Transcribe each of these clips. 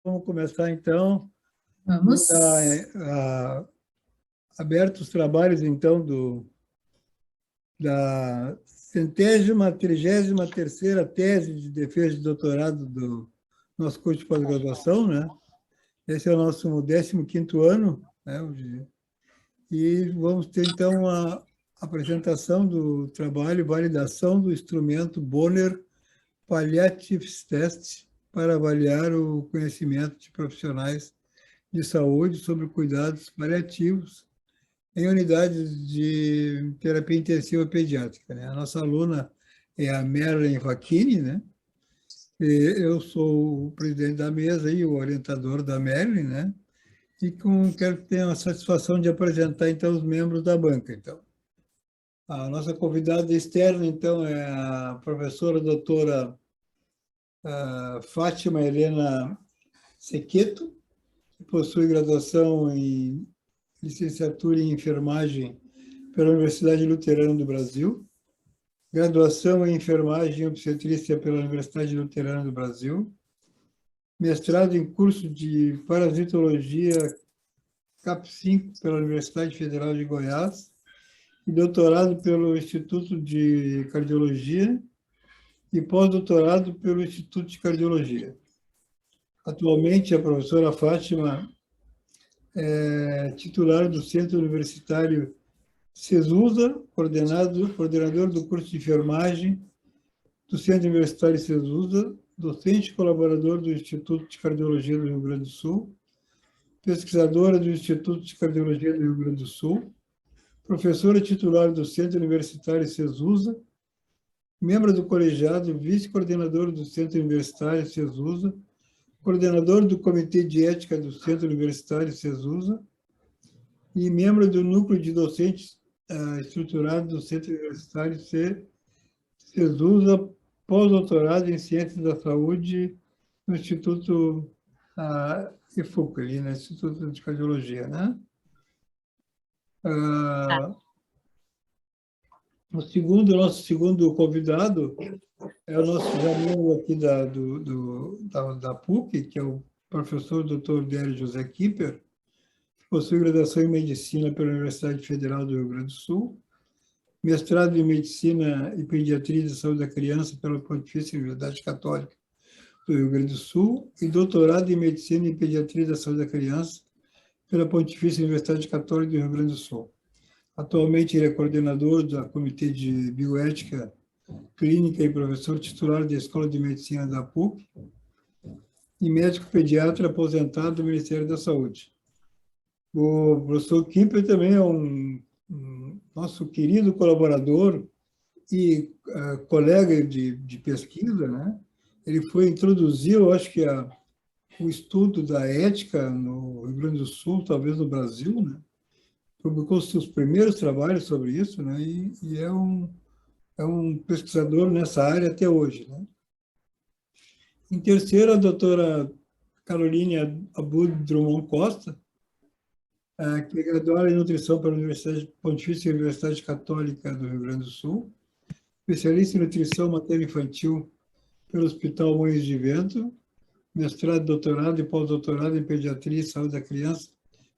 Vamos começar, então. Vamos. Abertos os trabalhos, então, da 33ª tese de defesa de doutorado do nosso curso de pós-graduação, né? Esse é o nosso 15º ano, né? E vamos ter, então, a apresentação do trabalho, validação do instrumento Bonner Palliative Test para avaliar o conhecimento de profissionais de saúde sobre cuidados paliativos em unidades de terapia intensiva pediátrica, né? A nossa aluna é a Marilyn Facchini, né? E eu sou o presidente da mesa e o orientador da Marilyn, né? E quero ter a satisfação de apresentar, então, os membros da banca. Então, a nossa convidada externa, então, é a professora doutora Fátima Helena Sequeto, que possui graduação em licenciatura em enfermagem pela Universidade Luterana do Brasil, graduação em enfermagem e obstetrícia pela Universidade Luterana do Brasil, mestrado em curso de parasitologia CAP5 pela Universidade Federal de Goiás e doutorado pelo Instituto de Cardiologia e pós-doutorado pelo Instituto de Cardiologia. Atualmente, a professora Fátima é titular do Centro Universitário Cesusa, coordenador do curso de enfermagem do Centro Universitário Cesusa, docente colaborador do Instituto de Cardiologia do Rio Grande do Sul, pesquisadora do Instituto de Cardiologia do Rio Grande do Sul, professora titular do Centro Universitário Cesusa, membro do colegiado, vice-coordenador do Centro Universitário Cesusa, coordenador do Comitê de Ética do Centro Universitário Cesusa e membro do Núcleo de Docentes estruturado do Centro Universitário Cesusa, pós-doutorado em Ciências da Saúde no Instituto IFUC, ali, no Instituto de Cardiologia, né? Nosso segundo convidado é o nosso membro aqui da PUC, que é o professor Dr. Délio José Kipper, que possui graduação em Medicina pela Universidade Federal do Rio Grande do Sul, mestrado em Medicina e Pediatria da Saúde da Criança pela Pontifícia Universidade Católica do Rio Grande do Sul e doutorado em Medicina e Pediatria da Saúde da Criança pela Pontifícia Universidade Católica do Rio Grande do Sul. Atualmente, ele é coordenador do Comitê de Bioética Clínica e professor titular da Escola de Medicina da PUC e médico pediatra aposentado do Ministério da Saúde. O professor Kipper também é um nosso querido colaborador e colega de pesquisa, né? Ele introduziu, acho que, o estudo da ética no Rio Grande do Sul, talvez no Brasil, né? Publicou seus primeiros trabalhos sobre isso, né? E é um pesquisador nessa área até hoje, né? Em terceiro, a doutora Caroline Abud Drummond Costa, que é graduada em nutrição pela Pontifícia Universidade Católica do Rio Grande do Sul, especialista em nutrição materno-infantil pelo Hospital Moinhos de Vento, mestrado, doutorado e pós-doutorado em pediatria e saúde da criança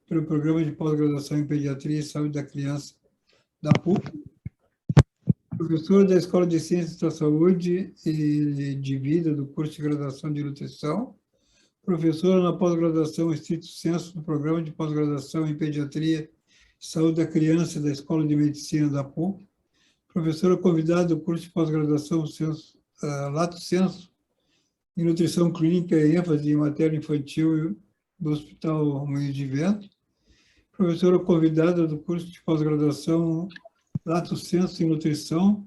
pelo Programa de Pós-Graduação em Pediatria e Saúde da Criança da PUC, professor da Escola de Ciências da Saúde e de Vida do curso de Graduação de Nutrição, professora na pós-graduação estrito sensu do Programa de Pós-Graduação em Pediatria e Saúde da Criança da Escola de Medicina da PUC, professora convidada do curso de pós-graduação Lato Sensu em Nutrição Clínica e ênfase em matéria infantil do Hospital Moinhos de Vento, professora convidada do curso de pós-graduação Lato Sensu em Nutrição,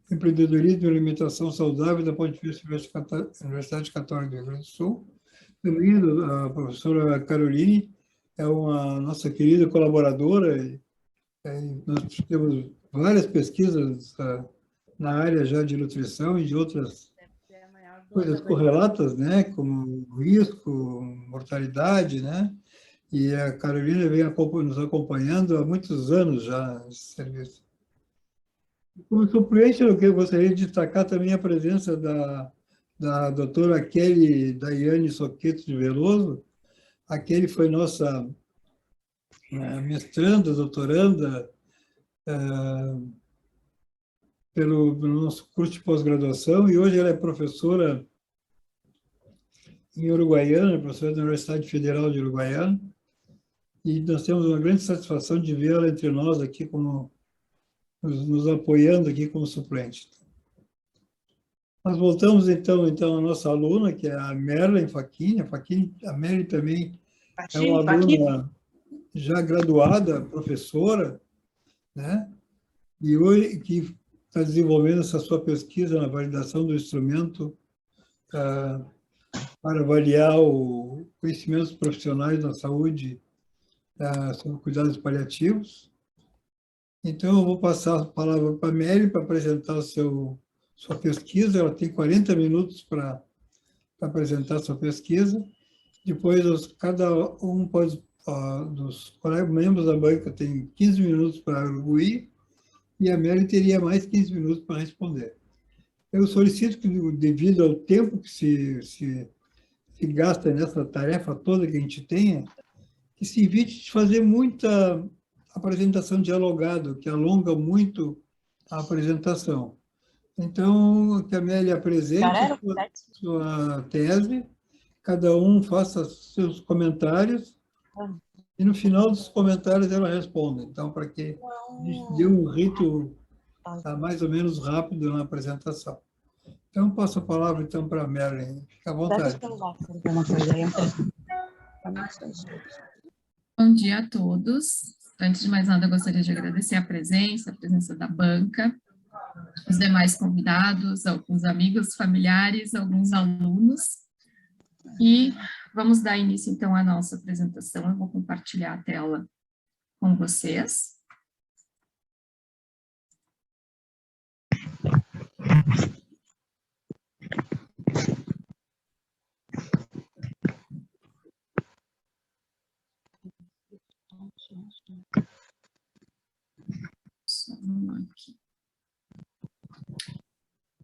Empreendedorismo e Alimentação Saudável da Pontifícia Universidade Católica do Rio Grande do Sul. Também a professora Caroline é uma nossa querida colaboradora. Nós temos várias pesquisas na área já de nutrição e de outras coisas correlatas, né, como risco, mortalidade, né? E a Carolina vem nos acompanhando há muitos anos já nesse serviço. Como suplente, eu gostaria de destacar também a presença da da doutora Kelly Daiane Soqueto de Veloso. A Kelly foi nossa mestranda, doutoranda, pelo nosso curso de pós-graduação, e hoje ela é professora em Uruguaiana, professora da Universidade Federal de Uruguaiana, e nós temos uma grande satisfação de vê-la entre nós aqui, como nos apoiando aqui como suplente. Nós voltamos, então, à nossa aluna, que é a Merlin Facchini. A Merlin também é uma aluna já graduada, professora, né? E hoje que está desenvolvendo essa sua pesquisa na validação do instrumento para avaliar os conhecimentos profissionais da saúde sobre cuidados paliativos. Então, eu vou passar a palavra para a Mary para apresentar sua pesquisa. Ela tem 40 minutos para apresentar sua pesquisa. Depois, cada um dos colegas membros da banca tem 15 minutos para arguir, e a Mary teria mais 15 minutos para responder. Eu solicito que, devido ao tempo que se gasta nessa tarefa toda que a gente tenha, que se evite de fazer muita apresentação dialogada, que alonga muito a apresentação. Então, que a Amélia apresente sua tese, cada um faça seus comentários, e no final dos comentários ela responde. Então, para que a gente dê um rito mais ou menos rápido na apresentação. Então, passo a palavra, então, para a Amélia. Fica à vontade. Bom dia a todos. Antes de mais nada, eu gostaria de agradecer a presença da banca, os demais convidados, alguns amigos, familiares, alguns alunos. E vamos dar início, então, à nossa apresentação. Eu vou compartilhar a tela com vocês.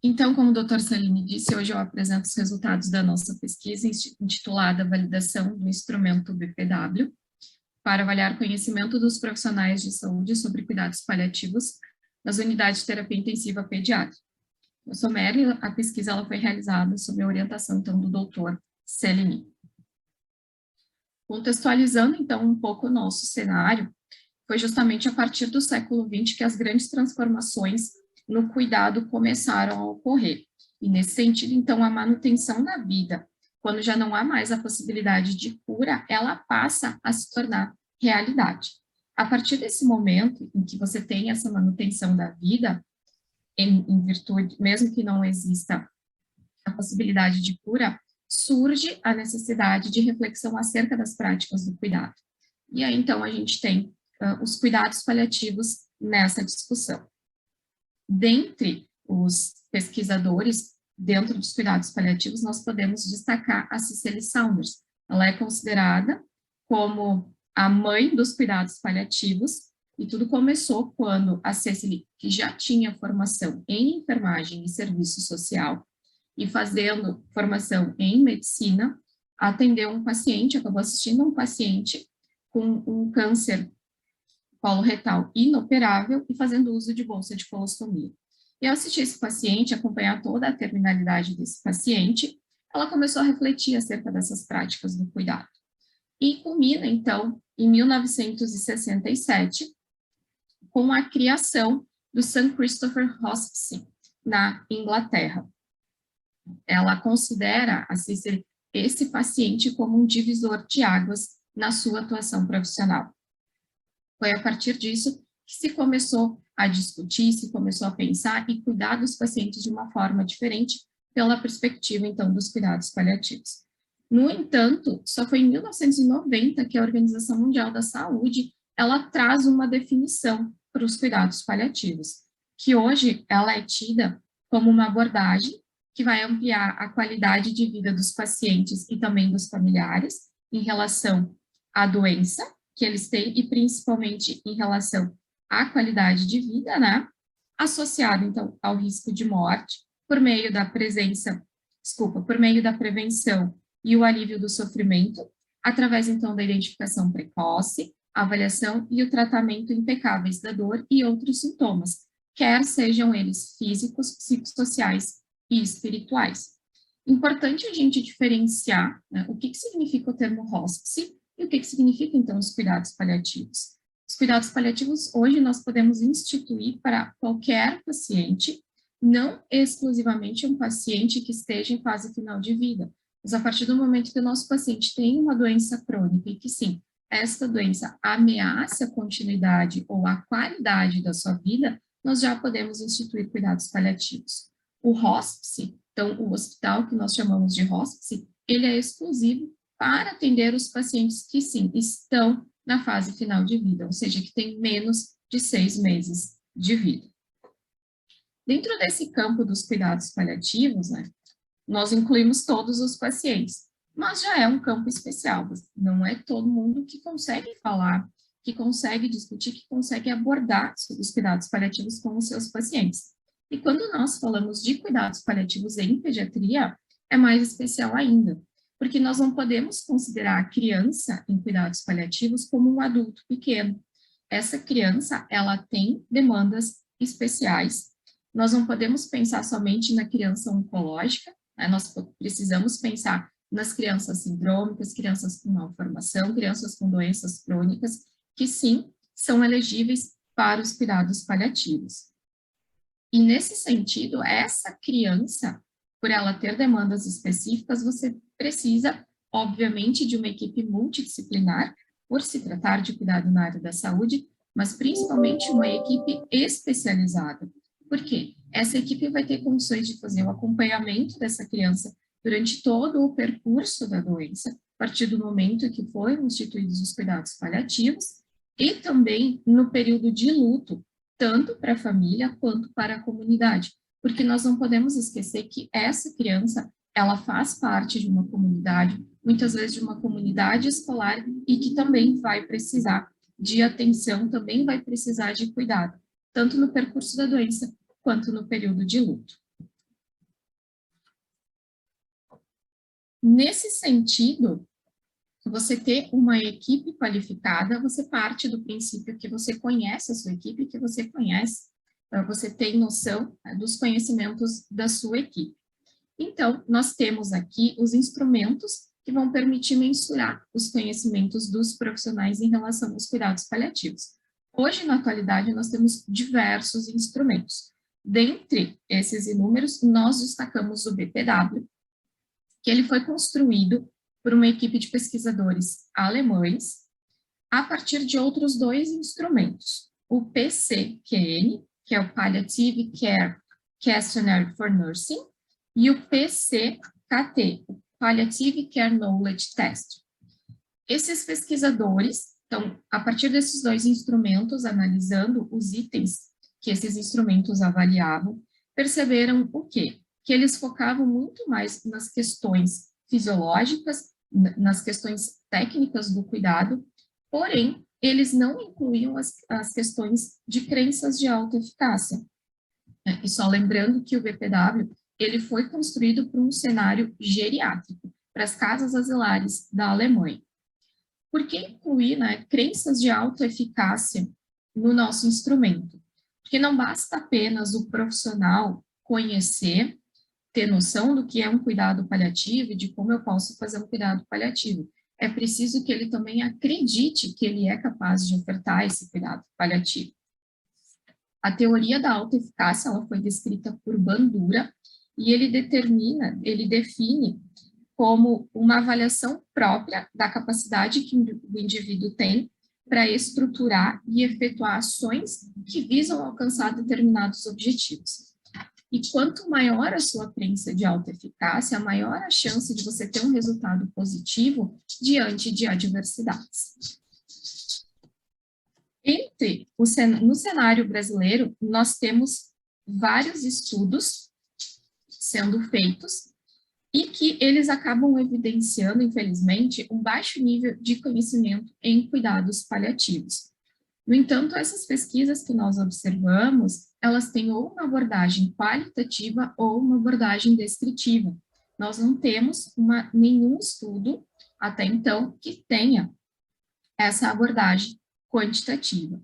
Então, como o Dr. Salini disse, hoje eu apresento os resultados da nossa pesquisa intitulada Validação do Instrumento BPW para avaliar conhecimento dos profissionais de saúde sobre cuidados paliativos nas unidades de terapia intensiva pediátrica. Eu sou Merlin, a pesquisa ela foi realizada sob a orientação, então, do Dr. Salini. Contextualizando, então, um pouco o nosso cenário, foi justamente a partir do século XX que as grandes transformações no cuidado começaram a ocorrer. E, nesse sentido, então, a manutenção da vida, quando já não há mais a possibilidade de cura, ela passa a se tornar realidade. A partir desse momento em que você tem essa manutenção da vida, em virtude, mesmo que não exista a possibilidade de cura, surge a necessidade de reflexão acerca das práticas do cuidado. E aí, então, a gente tem os cuidados paliativos nessa discussão. Dentre os pesquisadores, dentro dos cuidados paliativos, nós podemos destacar a Cicely Saunders. Ela é considerada como a mãe dos cuidados paliativos, e tudo começou quando a Cicely, que já tinha formação em enfermagem e serviço social, e fazendo formação em medicina, atendeu um paciente, acabou assistindo um paciente com um câncer coloretal inoperável e fazendo uso de bolsa de colostomia. E ao assistir esse paciente, acompanhar toda a terminalidade desse paciente, ela começou a refletir acerca dessas práticas do cuidado. E culmina, então, em 1967, com a criação do St. Christopher Hospice, na Inglaterra. Ela considera esse paciente como um divisor de águas na sua atuação profissional. Foi a partir disso que se começou a discutir, se começou a pensar e cuidar dos pacientes de uma forma diferente pela perspectiva, então, dos cuidados paliativos. No entanto, só foi em 1990 que a Organização Mundial da Saúde, ela traz uma definição para os cuidados paliativos, que hoje ela é tida como uma abordagem que vai ampliar a qualidade de vida dos pacientes e também dos familiares em relação à doença que eles têm e principalmente em relação à qualidade de vida, né? Associado, então, ao risco de morte, por meio da presença por meio da prevenção e o alívio do sofrimento, através, então, da identificação precoce, avaliação e o tratamento impecáveis da dor e outros sintomas, quer sejam eles físicos, psicossociais e espirituais. Importante a gente diferenciar, né, o que significa o termo hospice e o que significa, então, os cuidados paliativos. Os cuidados paliativos, hoje, nós podemos instituir para qualquer paciente, não exclusivamente um paciente que esteja em fase final de vida, mas a partir do momento que o nosso paciente tem uma doença crônica e que, sim, esta doença ameaça a continuidade ou a qualidade da sua vida, nós já podemos instituir cuidados paliativos. O hospice, então, o hospital que nós chamamos de hospice, ele é exclusivo para atender os pacientes que, sim, estão na fase final de vida, ou seja, que tem menos de 6 meses de vida. Dentro desse campo dos cuidados paliativos, né, nós incluímos todos os pacientes, mas já é um campo especial, não é todo mundo que consegue falar, que consegue discutir, que consegue abordar sobre os cuidados paliativos com os seus pacientes. E quando nós falamos de cuidados paliativos em pediatria, é mais especial ainda, porque nós não podemos considerar a criança em cuidados paliativos como um adulto pequeno. Essa criança, ela tem demandas especiais. Nós não podemos pensar somente na criança oncológica, né? Nós precisamos pensar nas crianças sindrômicas, crianças com malformação, crianças com doenças crônicas, que sim, são elegíveis para os cuidados paliativos. E nesse sentido, essa criança, por ela ter demandas específicas, você precisa, obviamente, de uma equipe multidisciplinar, por se tratar de cuidado na área da saúde, mas principalmente uma equipe especializada. Por quê? Essa equipe vai ter condições de fazer o acompanhamento dessa criança durante todo o percurso da doença, a partir do momento que foram instituídos os cuidados paliativos, e também no período de luto, tanto para a família quanto para a comunidade, porque nós não podemos esquecer que essa criança, ela faz parte de uma comunidade, muitas vezes de uma comunidade escolar, e que também vai precisar de atenção, também vai precisar de cuidado, tanto no percurso da doença, quanto no período de luto. Nesse sentido, você ter uma equipe qualificada, você parte do princípio que você conhece a sua equipe, que você conhece, você tem noção dos conhecimentos da sua equipe. Então, nós temos aqui os instrumentos que vão permitir mensurar os conhecimentos dos profissionais em relação aos cuidados paliativos. Hoje, na atualidade, nós temos diversos instrumentos. Dentre esses inúmeros, nós destacamos o BPW, que ele foi construído por uma equipe de pesquisadores alemães, a partir de outros 2 instrumentos, o PCQN, que é o Palliative Care Questionnaire for Nursing, e o PCKT, o Palliative Care Knowledge Test. Esses pesquisadores, então, a partir desses 2 instrumentos, analisando os itens que esses instrumentos avaliavam, perceberam o quê? Que eles focavam muito mais nas questões fisiológicas, nas questões técnicas do cuidado, porém, eles não incluíam as questões de crenças de autoeficácia. E só lembrando que o BPW, ele foi construído para um cenário geriátrico, para as casas asilares da Alemanha. Por que incluir, né, crenças de autoeficácia no nosso instrumento? Porque não basta apenas o profissional conhecer, ter noção do que é um cuidado paliativo e de como eu posso fazer um cuidado paliativo. É preciso que ele também acredite que ele é capaz de ofertar esse cuidado paliativo. A teoria da autoeficácia, ela foi descrita por Bandura, e ele define como uma avaliação própria da capacidade que o indivíduo tem para estruturar e efetuar ações que visam alcançar determinados objetivos. E quanto maior a sua crença de autoeficácia, maior a chance de você ter um resultado positivo diante de adversidades. No cenário brasileiro, nós temos vários estudos sendo feitos e que eles acabam evidenciando, infelizmente, um baixo nível de conhecimento em cuidados paliativos. No entanto, essas pesquisas que nós observamos, elas têm ou uma abordagem qualitativa ou uma abordagem descritiva. nós não temos nenhum estudo, até então, que tenha essa abordagem quantitativa.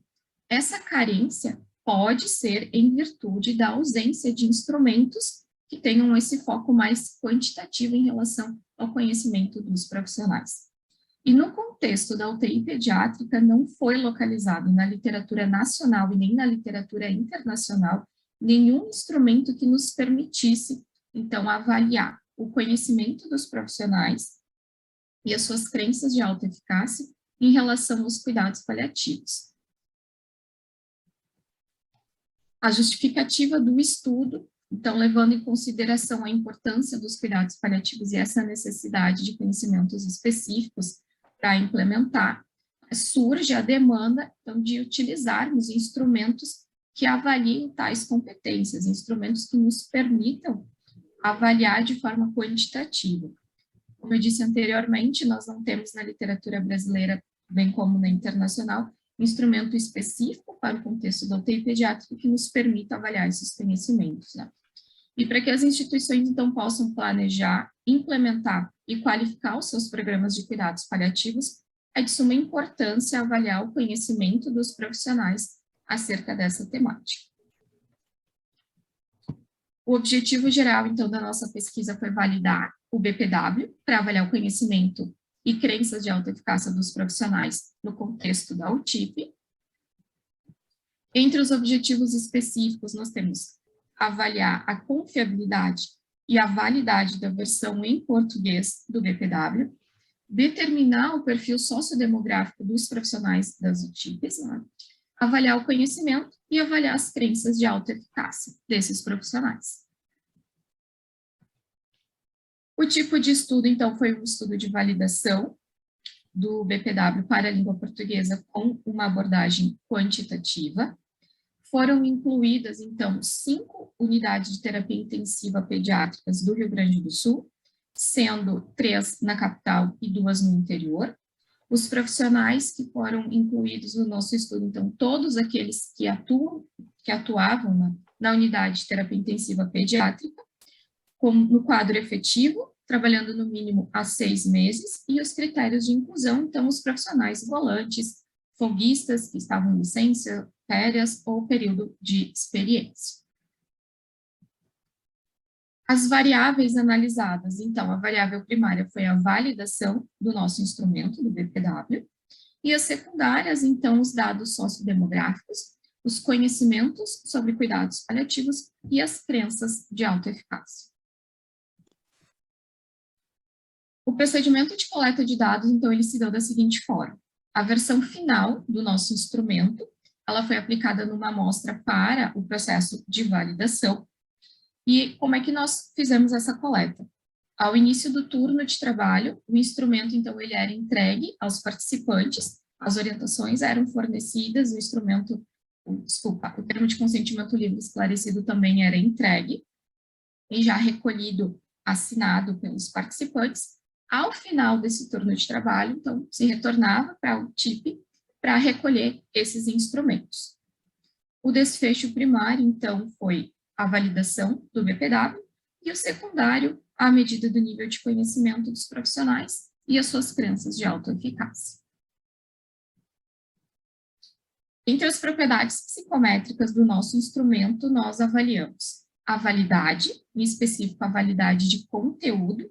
Essa carência pode ser em virtude da ausência de instrumentos que tenham esse foco mais quantitativo em relação ao conhecimento dos profissionais. E no contexto da UTI pediátrica, não foi localizado na literatura nacional e nem na literatura internacional nenhum instrumento que nos permitisse, então, avaliar o conhecimento dos profissionais e as suas crenças de alta eficácia em relação aos cuidados paliativos. A justificativa do estudo, então, levando em consideração a importância dos cuidados paliativos e essa necessidade de conhecimentos específicos para implementar, surge a demanda, então, de utilizarmos instrumentos que avaliem tais competências, instrumentos que nos permitam avaliar de forma quantitativa. Como eu disse anteriormente, nós não temos na literatura brasileira, bem como na internacional, instrumento específico para o contexto da UTI pediátrica que nos permita avaliar esses conhecimentos, né? E para que as instituições, então, possam planejar, implementar e qualificar os seus programas de cuidados paliativos, é de suma importância avaliar o conhecimento dos profissionais acerca dessa temática. O objetivo geral, então, da nossa pesquisa foi validar o BPW, para avaliar o conhecimento e crenças de alta eficácia dos profissionais no contexto da UTIP. Entre os objetivos específicos, nós temos avaliar a confiabilidade e a validade da versão em português do BPW, determinar o perfil sociodemográfico dos profissionais das UTIPs, né? Avaliar o conhecimento e avaliar as crenças de alta eficácia desses profissionais. O tipo de estudo, então, foi um estudo de validação do BPW para a língua portuguesa com uma abordagem quantitativa. Foram incluídas, então, 5 unidades de terapia intensiva pediátricas do Rio Grande do Sul, sendo 3 na capital e 2 no interior. Os profissionais que foram incluídos no nosso estudo, então, todos aqueles que atuavam na unidade de terapia intensiva pediátrica, no quadro efetivo, trabalhando no mínimo há 6 meses, e os critérios de inclusão, então, os profissionais volantes, folguistas que estavam em licença, férias ou período de experiência. As variáveis analisadas, então, a variável primária foi a validação do nosso instrumento, do BPW, e as secundárias, então, os dados sociodemográficos, os conhecimentos sobre cuidados paliativos e as crenças de alta eficácia. O procedimento de coleta de dados, então, ele se deu da seguinte forma. A versão final do nosso instrumento, ela foi aplicada numa amostra para o processo de validação. E como é que nós fizemos essa coleta? Ao início do turno de trabalho, o instrumento, então, ele era entregue aos participantes, as orientações eram fornecidas, o termo de consentimento livre esclarecido também era entregue, e já recolhido, assinado pelos participantes. Ao final desse turno de trabalho, então, se retornava para o TIP para recolher esses instrumentos. O desfecho primário, então, foi a validação do BPW e o secundário, a medida do nível de conhecimento dos profissionais e as suas crenças de alta eficácia. Entre as propriedades psicométricas do nosso instrumento, nós avaliamos a validade, em específico a validade de conteúdo,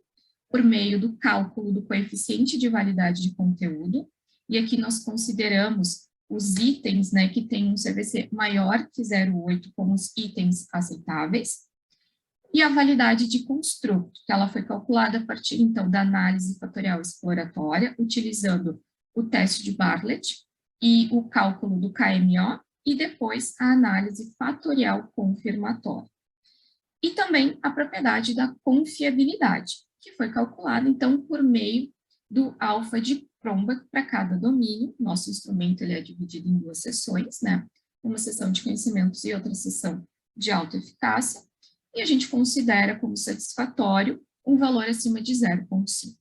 por meio do cálculo do coeficiente de validade de conteúdo, e aqui nós consideramos os itens, né, que têm um CVC maior que 0,8 como os itens aceitáveis, e a validade de construto, que ela foi calculada a partir, então, da análise fatorial exploratória, utilizando o teste de Bartlett e o cálculo do KMO, e depois a análise fatorial confirmatória. E também a propriedade da confiabilidade, que foi calculada, então, por meio do alfa de Cronbach para cada domínio. Nosso instrumento ele é dividido em 2 seções, né? Uma seção de conhecimentos e outra seção de alta eficácia, e a gente considera como satisfatório um valor acima de 0,5.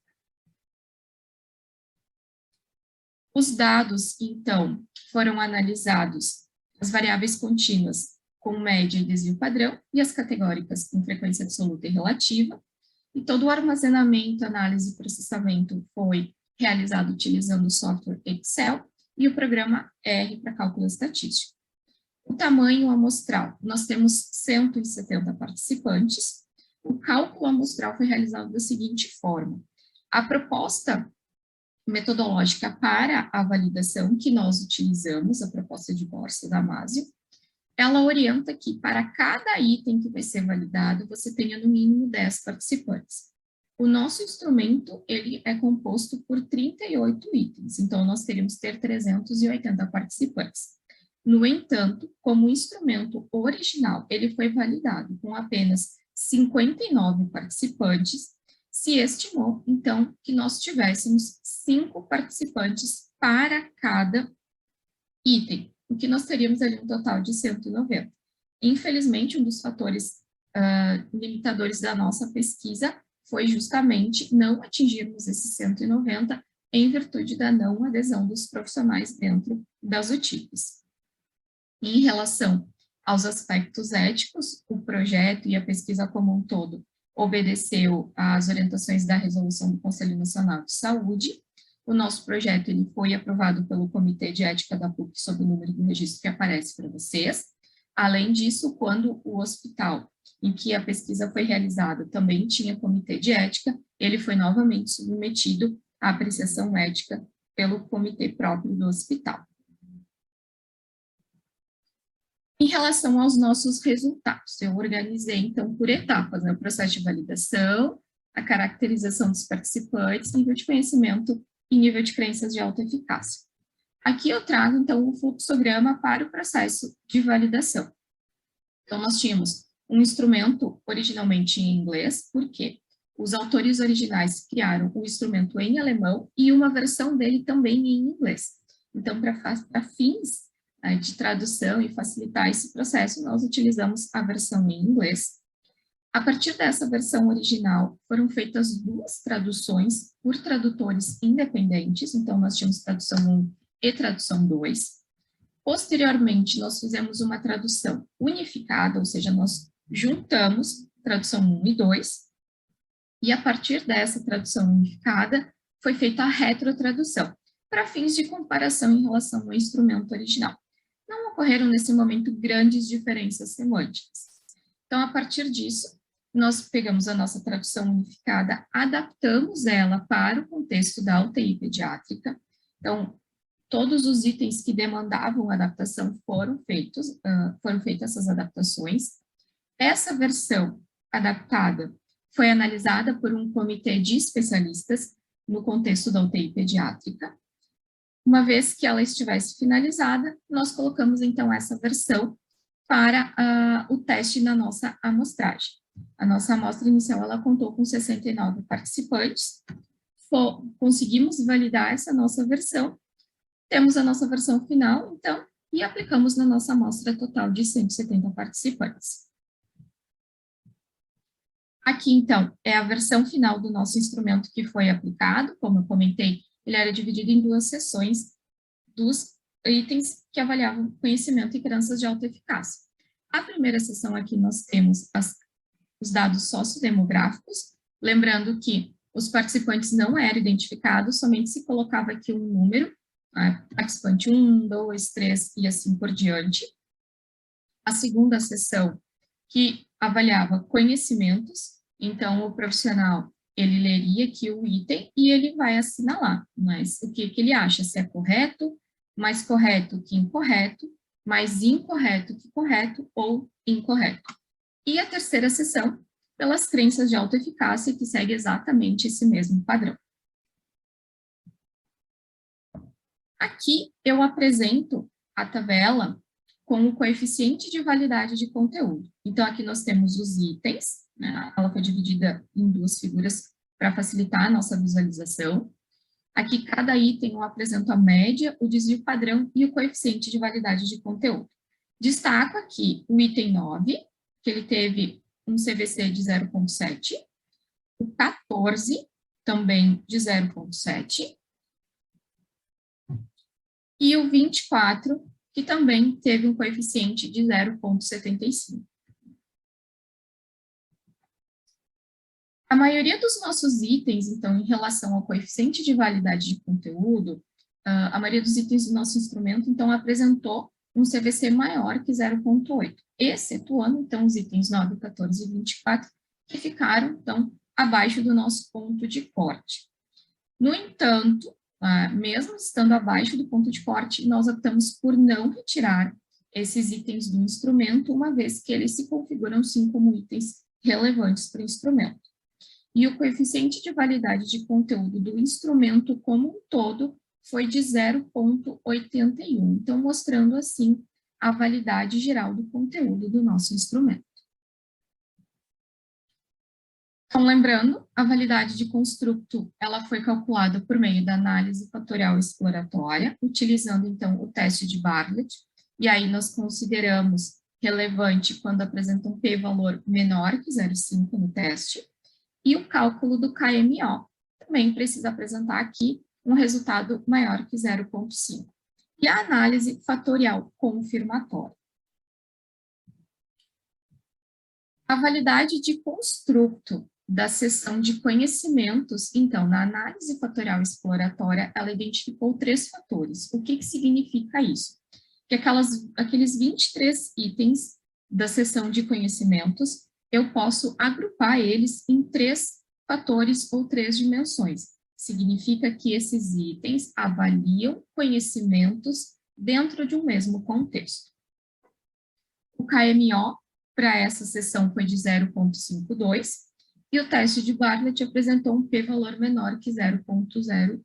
Os dados, então, foram analisados as variáveis contínuas com média e desvio padrão e as categóricas com frequência absoluta e relativa. e todo o armazenamento, análise e processamento foi realizado utilizando o software Excel e o programa R para cálculo estatístico. O tamanho amostral, nós temos 170 participantes. O cálculo amostral foi realizado da seguinte forma: a proposta metodológica para a validação que nós utilizamos, a proposta de Borsa da Damásio, ela orienta que para cada item que vai ser validado, você tenha no mínimo 10 participantes. O nosso instrumento, ele é composto por 38 itens, então nós teríamos que ter 380 participantes. No entanto, como instrumento original, ele foi validado com apenas 59 participantes, se estimou, então, que nós tivéssemos 5 participantes para cada item, o que nós teríamos ali um total de 190. Infelizmente, um dos fatores limitadores da nossa pesquisa foi justamente não atingirmos esses 190 em virtude da não adesão dos profissionais dentro das UTIPs. Em relação aos aspectos éticos, o projeto e a pesquisa como um todo obedeceu às orientações da resolução do Conselho Nacional de Saúde. O nosso projeto ele foi aprovado pelo Comitê de Ética da PUC sob o número do registro que aparece para vocês. Além disso, quando o hospital em que a pesquisa foi realizada também tinha comitê de ética, ele foi novamente submetido à apreciação ética pelo comitê próprio do hospital. Em relação aos nossos resultados, eu organizei, então, por etapas, né, o processo de validação, a caracterização dos participantes, nível de conhecimento e nível de crenças de alta eficácia. Aqui eu trago, então, o fluxograma para o processo de validação. Então, nós tínhamos um instrumento originalmente em inglês, porque os autores originais criaram o instrumento em alemão e uma versão dele também em inglês. Então, para fins de tradução e facilitar esse processo, nós utilizamos a versão em inglês. A partir dessa versão original, foram feitas 2 traduções por tradutores independentes, então nós tínhamos tradução 1 e tradução 2. Posteriormente, nós fizemos uma tradução unificada, ou seja, nós juntamos tradução 1 e 2, e a partir dessa tradução unificada, foi feita a retrotradução, para fins de comparação em relação ao instrumento original. Não ocorreram, nesse momento, grandes diferenças semânticas. Então, a partir disso, nós pegamos a nossa tradução unificada, adaptamos ela para o contexto da UTI pediátrica. Então, todos os itens que demandavam adaptação foram feitas essas adaptações. Essa versão adaptada foi analisada por um comitê de especialistas no contexto da UTI pediátrica. Uma vez que ela estivesse finalizada, nós colocamos, então, essa versão para o teste na nossa amostragem. A nossa amostra inicial, ela contou com 69 participantes. Conseguimos validar essa nossa versão. Temos a nossa versão final, então, e aplicamos na nossa amostra total de 170 participantes. Aqui, então, é a versão final do nosso instrumento que foi aplicado. Como eu comentei, ele era dividido em 2 seções dos itens que avaliavam conhecimento e crenças de alta eficácia. A primeira seção aqui nós temos os dados sociodemográficos, lembrando que os participantes não eram identificados, somente se colocava aqui um número, participante 1, 2, 3 e assim por diante. A segunda seção, que avaliava conhecimentos, então o profissional, ele leria aqui o item e ele vai assinalar, mas o que ele acha, se é correto, mais correto que incorreto, mais incorreto que correto ou incorreto. E a terceira seção, pelas crenças de alta eficácia, que segue exatamente esse mesmo padrão. Aqui eu apresento a tabela com o coeficiente de validade de conteúdo. Então, aqui nós temos os itens, né? Ela foi dividida em 2 figuras para facilitar a nossa visualização. Aqui, cada item eu apresento a média, o desvio padrão e o coeficiente de validade de conteúdo. Destaco aqui o item 9, que ele teve um CVC de 0,7, o 14, também de 0,7, e o 24, que também teve um coeficiente de 0,75. A maioria dos nossos itens, então, em relação ao coeficiente de validade de conteúdo, a maioria dos itens do nosso instrumento, então, apresentou um CVC maior que 0,8, excetuando, então, os itens 9, 14 e 24, que ficaram, então, abaixo do nosso ponto de corte. No entanto, mesmo estando abaixo do ponto de corte, nós optamos por não retirar esses itens do instrumento, uma vez que eles se configuram, sim, como itens relevantes para o instrumento. E o coeficiente de validade de conteúdo do instrumento como um todo foi de 0,81, então mostrando assim a validade geral do conteúdo do nosso instrumento. Então, lembrando, a validade de construto, ela foi calculada por meio da análise fatorial exploratória, utilizando, então, o teste de Bartlett, e aí nós consideramos relevante quando apresenta um p-valor menor que 0,5 no teste, e o cálculo do KMO também precisa apresentar aqui um resultado maior que 0,5. E a análise fatorial confirmatória. A validade de construto da seção de conhecimentos, então, na análise fatorial exploratória, ela identificou 3 fatores. O que significa isso? Que aqueles 23 itens da seção de conhecimentos, eu posso agrupar eles em 3 fatores ou 3 dimensões. Significa que esses itens avaliam conhecimentos dentro de um mesmo contexto. O KMO para essa seção foi de 0,52, e o teste de Bartlett apresentou um p-valor menor que 0,01.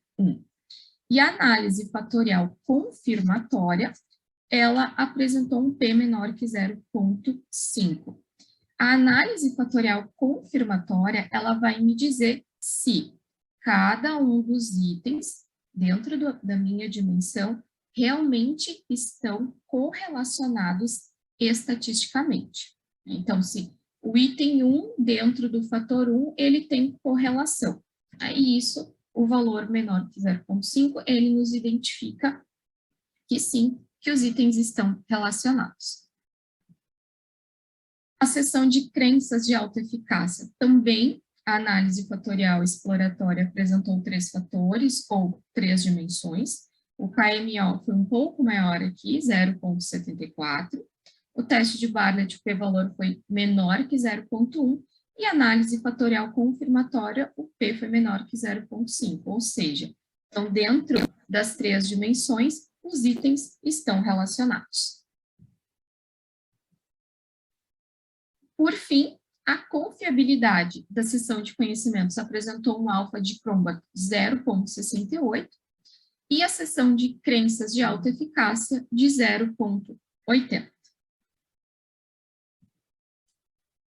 E a análise fatorial confirmatória, ela apresentou um p menor que 0,5. A análise fatorial confirmatória, ela vai me dizer se cada um dos itens dentro da minha dimensão realmente estão correlacionados estatisticamente. Então, se o item 1 dentro do fator 1, ele tem correlação. Aí isso, o valor menor que 0,5, ele nos identifica que sim, que os itens estão relacionados. A seção de crenças de alta eficácia, também a análise fatorial exploratória apresentou 3 fatores ou 3 dimensões. O KMO foi um pouco maior aqui, 0,74. O teste de Bartlett, o p-valor foi menor que 0,1, e a análise fatorial confirmatória, o p foi menor que 0,5, ou seja, então, dentro das 3 dimensões, os itens estão relacionados. Por fim, a confiabilidade da seção de conhecimentos apresentou um alfa de Cronbach 0,68, e a seção de crenças de alta eficácia de 0,80.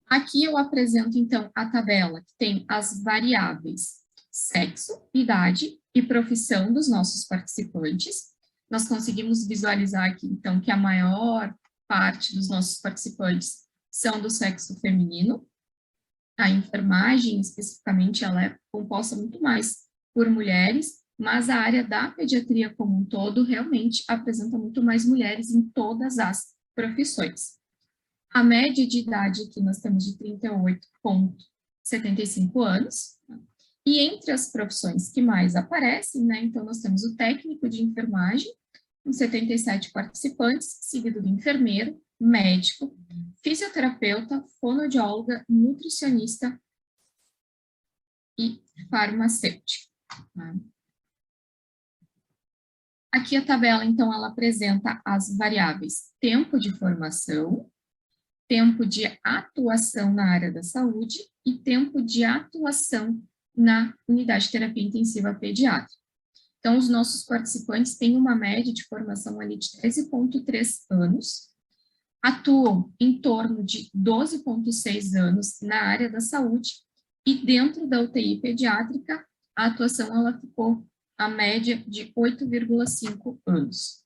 Aqui eu apresento, então, a tabela que tem as variáveis sexo, idade e profissão dos nossos participantes. Nós conseguimos visualizar aqui, então, que a maior parte dos nossos participantes são do sexo feminino. A enfermagem, especificamente, ela é composta muito mais por mulheres, mas a área da pediatria como um todo realmente apresenta muito mais mulheres em todas as profissões. A média de idade aqui nós temos de 38,75 anos, e entre as profissões que mais aparecem, né, então nós temos o técnico de enfermagem, com 77 participantes, seguido do enfermeiro, médico, fisioterapeuta, fonoaudióloga, nutricionista e farmacêutico. Tá? Aqui a tabela, então, ela apresenta as variáveis tempo de formação, tempo de atuação na área da saúde e tempo de atuação na unidade de terapia intensiva pediátrica. Então, os nossos participantes têm uma média de formação ali de 13,3 anos, atuam em torno de 12,6 anos na área da saúde e dentro da UTI pediátrica, a atuação ela ficou a média de 8,5 anos.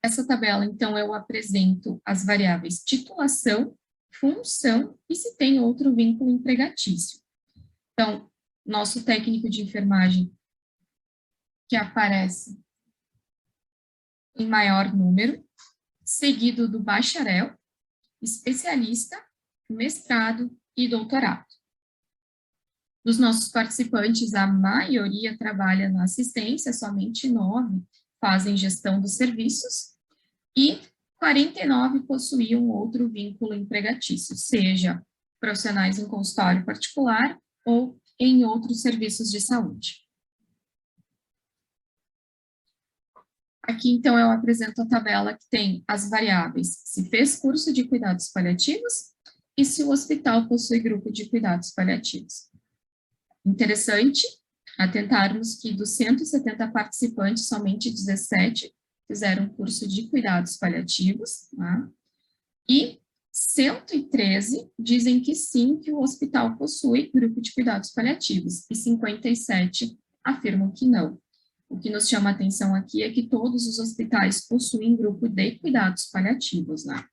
Essa tabela, então, eu apresento as variáveis titulação, função e se tem outro vínculo empregatício. Então, nosso técnico de enfermagem, que aparece em maior número, seguido do bacharel, especialista, mestrado, e doutorado. Dos nossos participantes, a maioria trabalha na assistência, somente 9 fazem gestão dos serviços e 49 possuíam outro vínculo empregatício, seja profissionais em consultório particular ou em outros serviços de saúde. Aqui, então, eu apresento a tabela que tem as variáveis: se fez curso de cuidados paliativos e se o hospital possui grupo de cuidados paliativos. Interessante atentarmos que dos 170 participantes, somente 17 fizeram curso de cuidados paliativos, tá? E 113 dizem que sim, que o hospital possui grupo de cuidados paliativos, e 57 afirmam que não. O que nos chama a atenção aqui é que todos os hospitais possuem grupo de cuidados paliativos, né?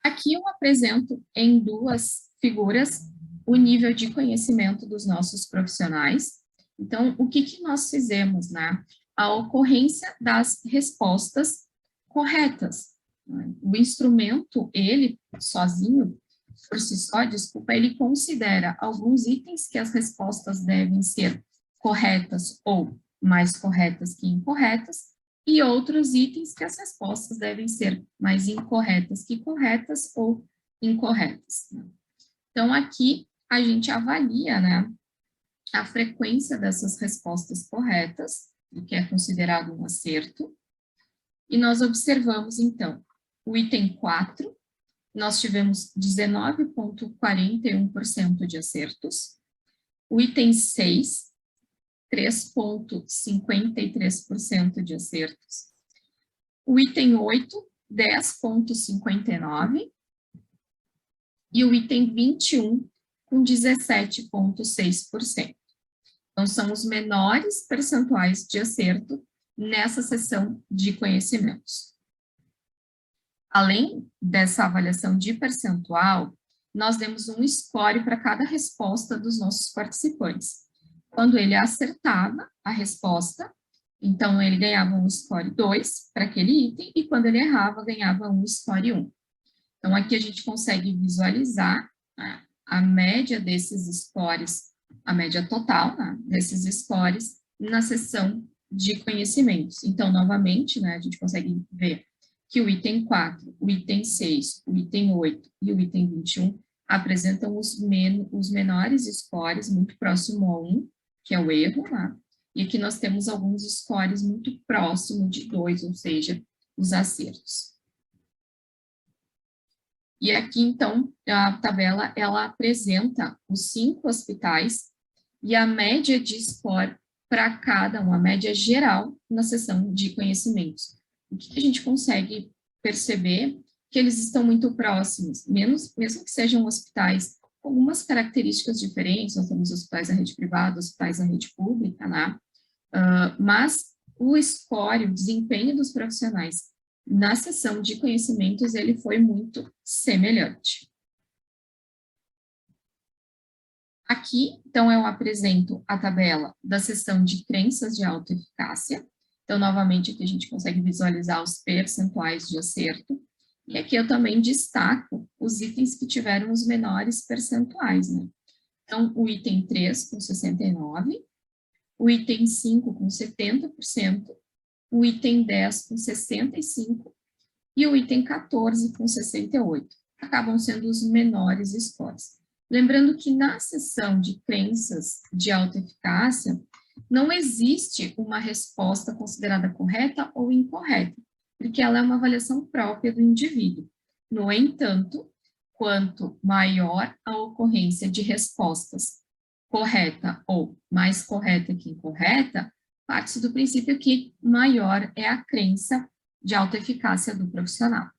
Aqui eu apresento em duas figuras o nível de conhecimento dos nossos profissionais. Então, o que nós fizemos, né? A ocorrência das respostas corretas. O instrumento, ele sozinho, por si só, desculpa, ele considera alguns itens que as respostas devem ser corretas ou mais corretas que incorretas, e outros itens que as respostas devem ser mais incorretas que corretas ou incorretas. Então, aqui a gente avalia, né, a frequência dessas respostas corretas, o que é considerado um acerto, e nós observamos, então, o item 4, nós tivemos 19,41% de acertos, o item 6, 3,53% de acertos, o item 8, 10,59%, e o item 21, com 17,6%. Então, são os menores percentuais de acerto nessa seção de conhecimentos. Além dessa avaliação de percentual, nós demos um score para cada resposta dos nossos participantes. Quando ele acertava a resposta, então ele ganhava um score 2 para aquele item, e quando ele errava, ganhava um score 1. Então, aqui a gente consegue visualizar, né, a média desses scores, a média total, né, desses scores na seção de conhecimentos. Então, novamente, né, a gente consegue ver que o item 4, o item 6, o item 8 e o item 21 apresentam os menores scores, muito próximo a 1, que é o erro, né? E aqui nós temos alguns scores muito próximos de 2, ou seja, os acertos. E aqui, então, a tabela, ela apresenta os 5 hospitais e a média de score para cada um, a média geral na seção de conhecimentos. O que a gente consegue perceber? Que eles estão muito próximos, mesmo que sejam hospitais com algumas características diferentes, nós temos hospitais da rede privada, hospitais da rede pública, né? Mas o score, o desempenho dos profissionais na seção de conhecimentos, ele foi muito semelhante. Aqui, então, eu apresento a tabela da seção de crenças de autoeficácia. Então, novamente, aqui a gente consegue visualizar os percentuais de acerto. E aqui eu também destaco os itens que tiveram os menores percentuais, né? Então, o item 3 com 69%, o item 5 com 70%, o item 10 com 65% e o item 14 com 68%. Acabam sendo os menores scores. Lembrando que na seção de crenças de autoeficácia, não existe uma resposta considerada correta ou incorreta, porque ela é uma avaliação própria do indivíduo. No entanto, quanto maior a ocorrência de respostas correta ou mais correta que incorreta, parte-se do princípio que maior é a crença de autoeficácia do profissional.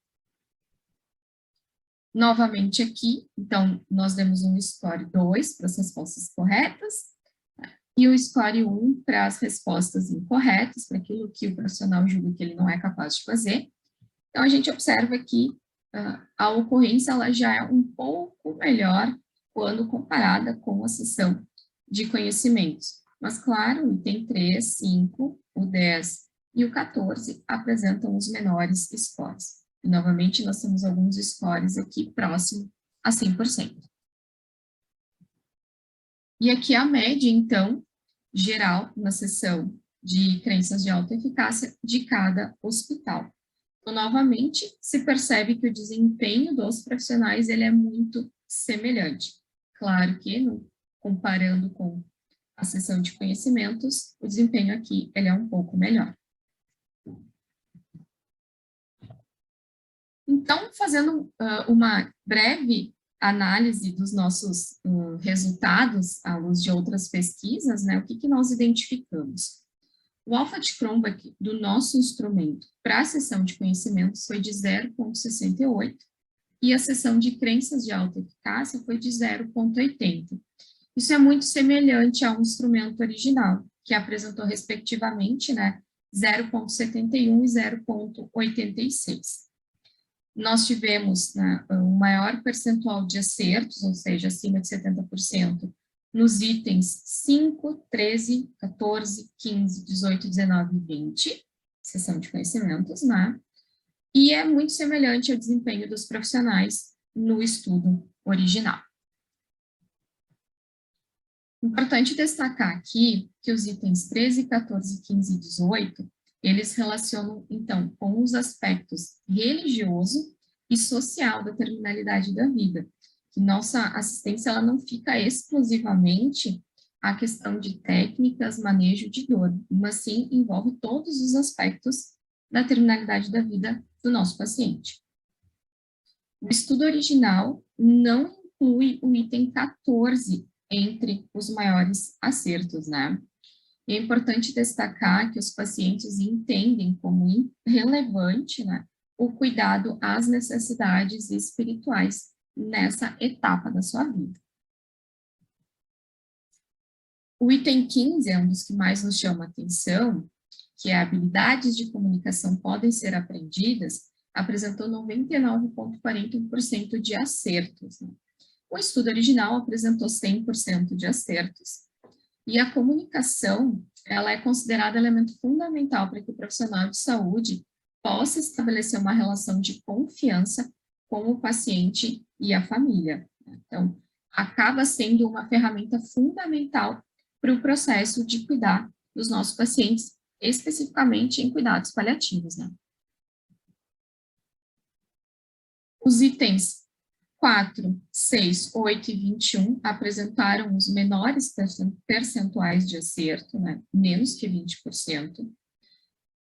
Novamente aqui, então, nós demos um score 2 para as respostas corretas e o score 1 para as respostas incorretas, para aquilo que o profissional julga que ele não é capaz de fazer. Então, a gente observa que a ocorrência ela já é um pouco melhor quando comparada com a seção de conhecimentos. Mas, claro, o item 3, 5, o 10 e o 14 apresentam os menores scores. E, novamente, nós temos alguns scores aqui próximo a 100%. E aqui a média, então, geral, na seção de crenças de alta eficácia de cada hospital. Então, novamente, se percebe que o desempenho dos profissionais ele é muito semelhante. Claro que, comparando com a seção de conhecimentos, o desempenho aqui ele é um pouco melhor. Então, fazendo uma breve análise dos nossos resultados à luz de outras pesquisas, né, o que nós identificamos? O alfa de Cronbach do nosso instrumento para a seção de conhecimentos foi de 0,68 e a seção de crenças de alta eficácia foi de 0,80. Isso é muito semelhante ao instrumento original, que apresentou respectivamente, né, 0,71 e 0,86. Nós tivemos, né, um maior percentual de acertos, ou seja, acima de 70%, nos itens 5, 13, 14, 15, 18, 19 e 20, seção de conhecimentos, né? E é muito semelhante ao desempenho dos profissionais no estudo original. Importante destacar aqui que os itens 13, 14, 15 e 18, eles relacionam, então, com os aspectos religioso e social da terminalidade da vida. Que nossa assistência ela não fica exclusivamente a questão de técnicas, manejo de dor, mas sim envolve todos os aspectos da terminalidade da vida do nosso paciente. O estudo original não inclui o item 14 entre os maiores acertos, né? E é importante destacar que os pacientes entendem como relevante, né, o cuidado às necessidades espirituais nessa etapa da sua vida. O item 15 é um dos que mais nos chama a atenção, que é habilidades de comunicação podem ser aprendidas, apresentou 99,41% de acertos. Né? O estudo original apresentou 100% de acertos. E a comunicação, ela é considerada elemento fundamental para que o profissional de saúde possa estabelecer uma relação de confiança com o paciente e a família. Então, acaba sendo uma ferramenta fundamental para o processo de cuidar dos nossos pacientes, especificamente em cuidados paliativos, né? Os itens 4, 6, 8 e 21 apresentaram os menores percentuais de acerto, né? Menos que 20%.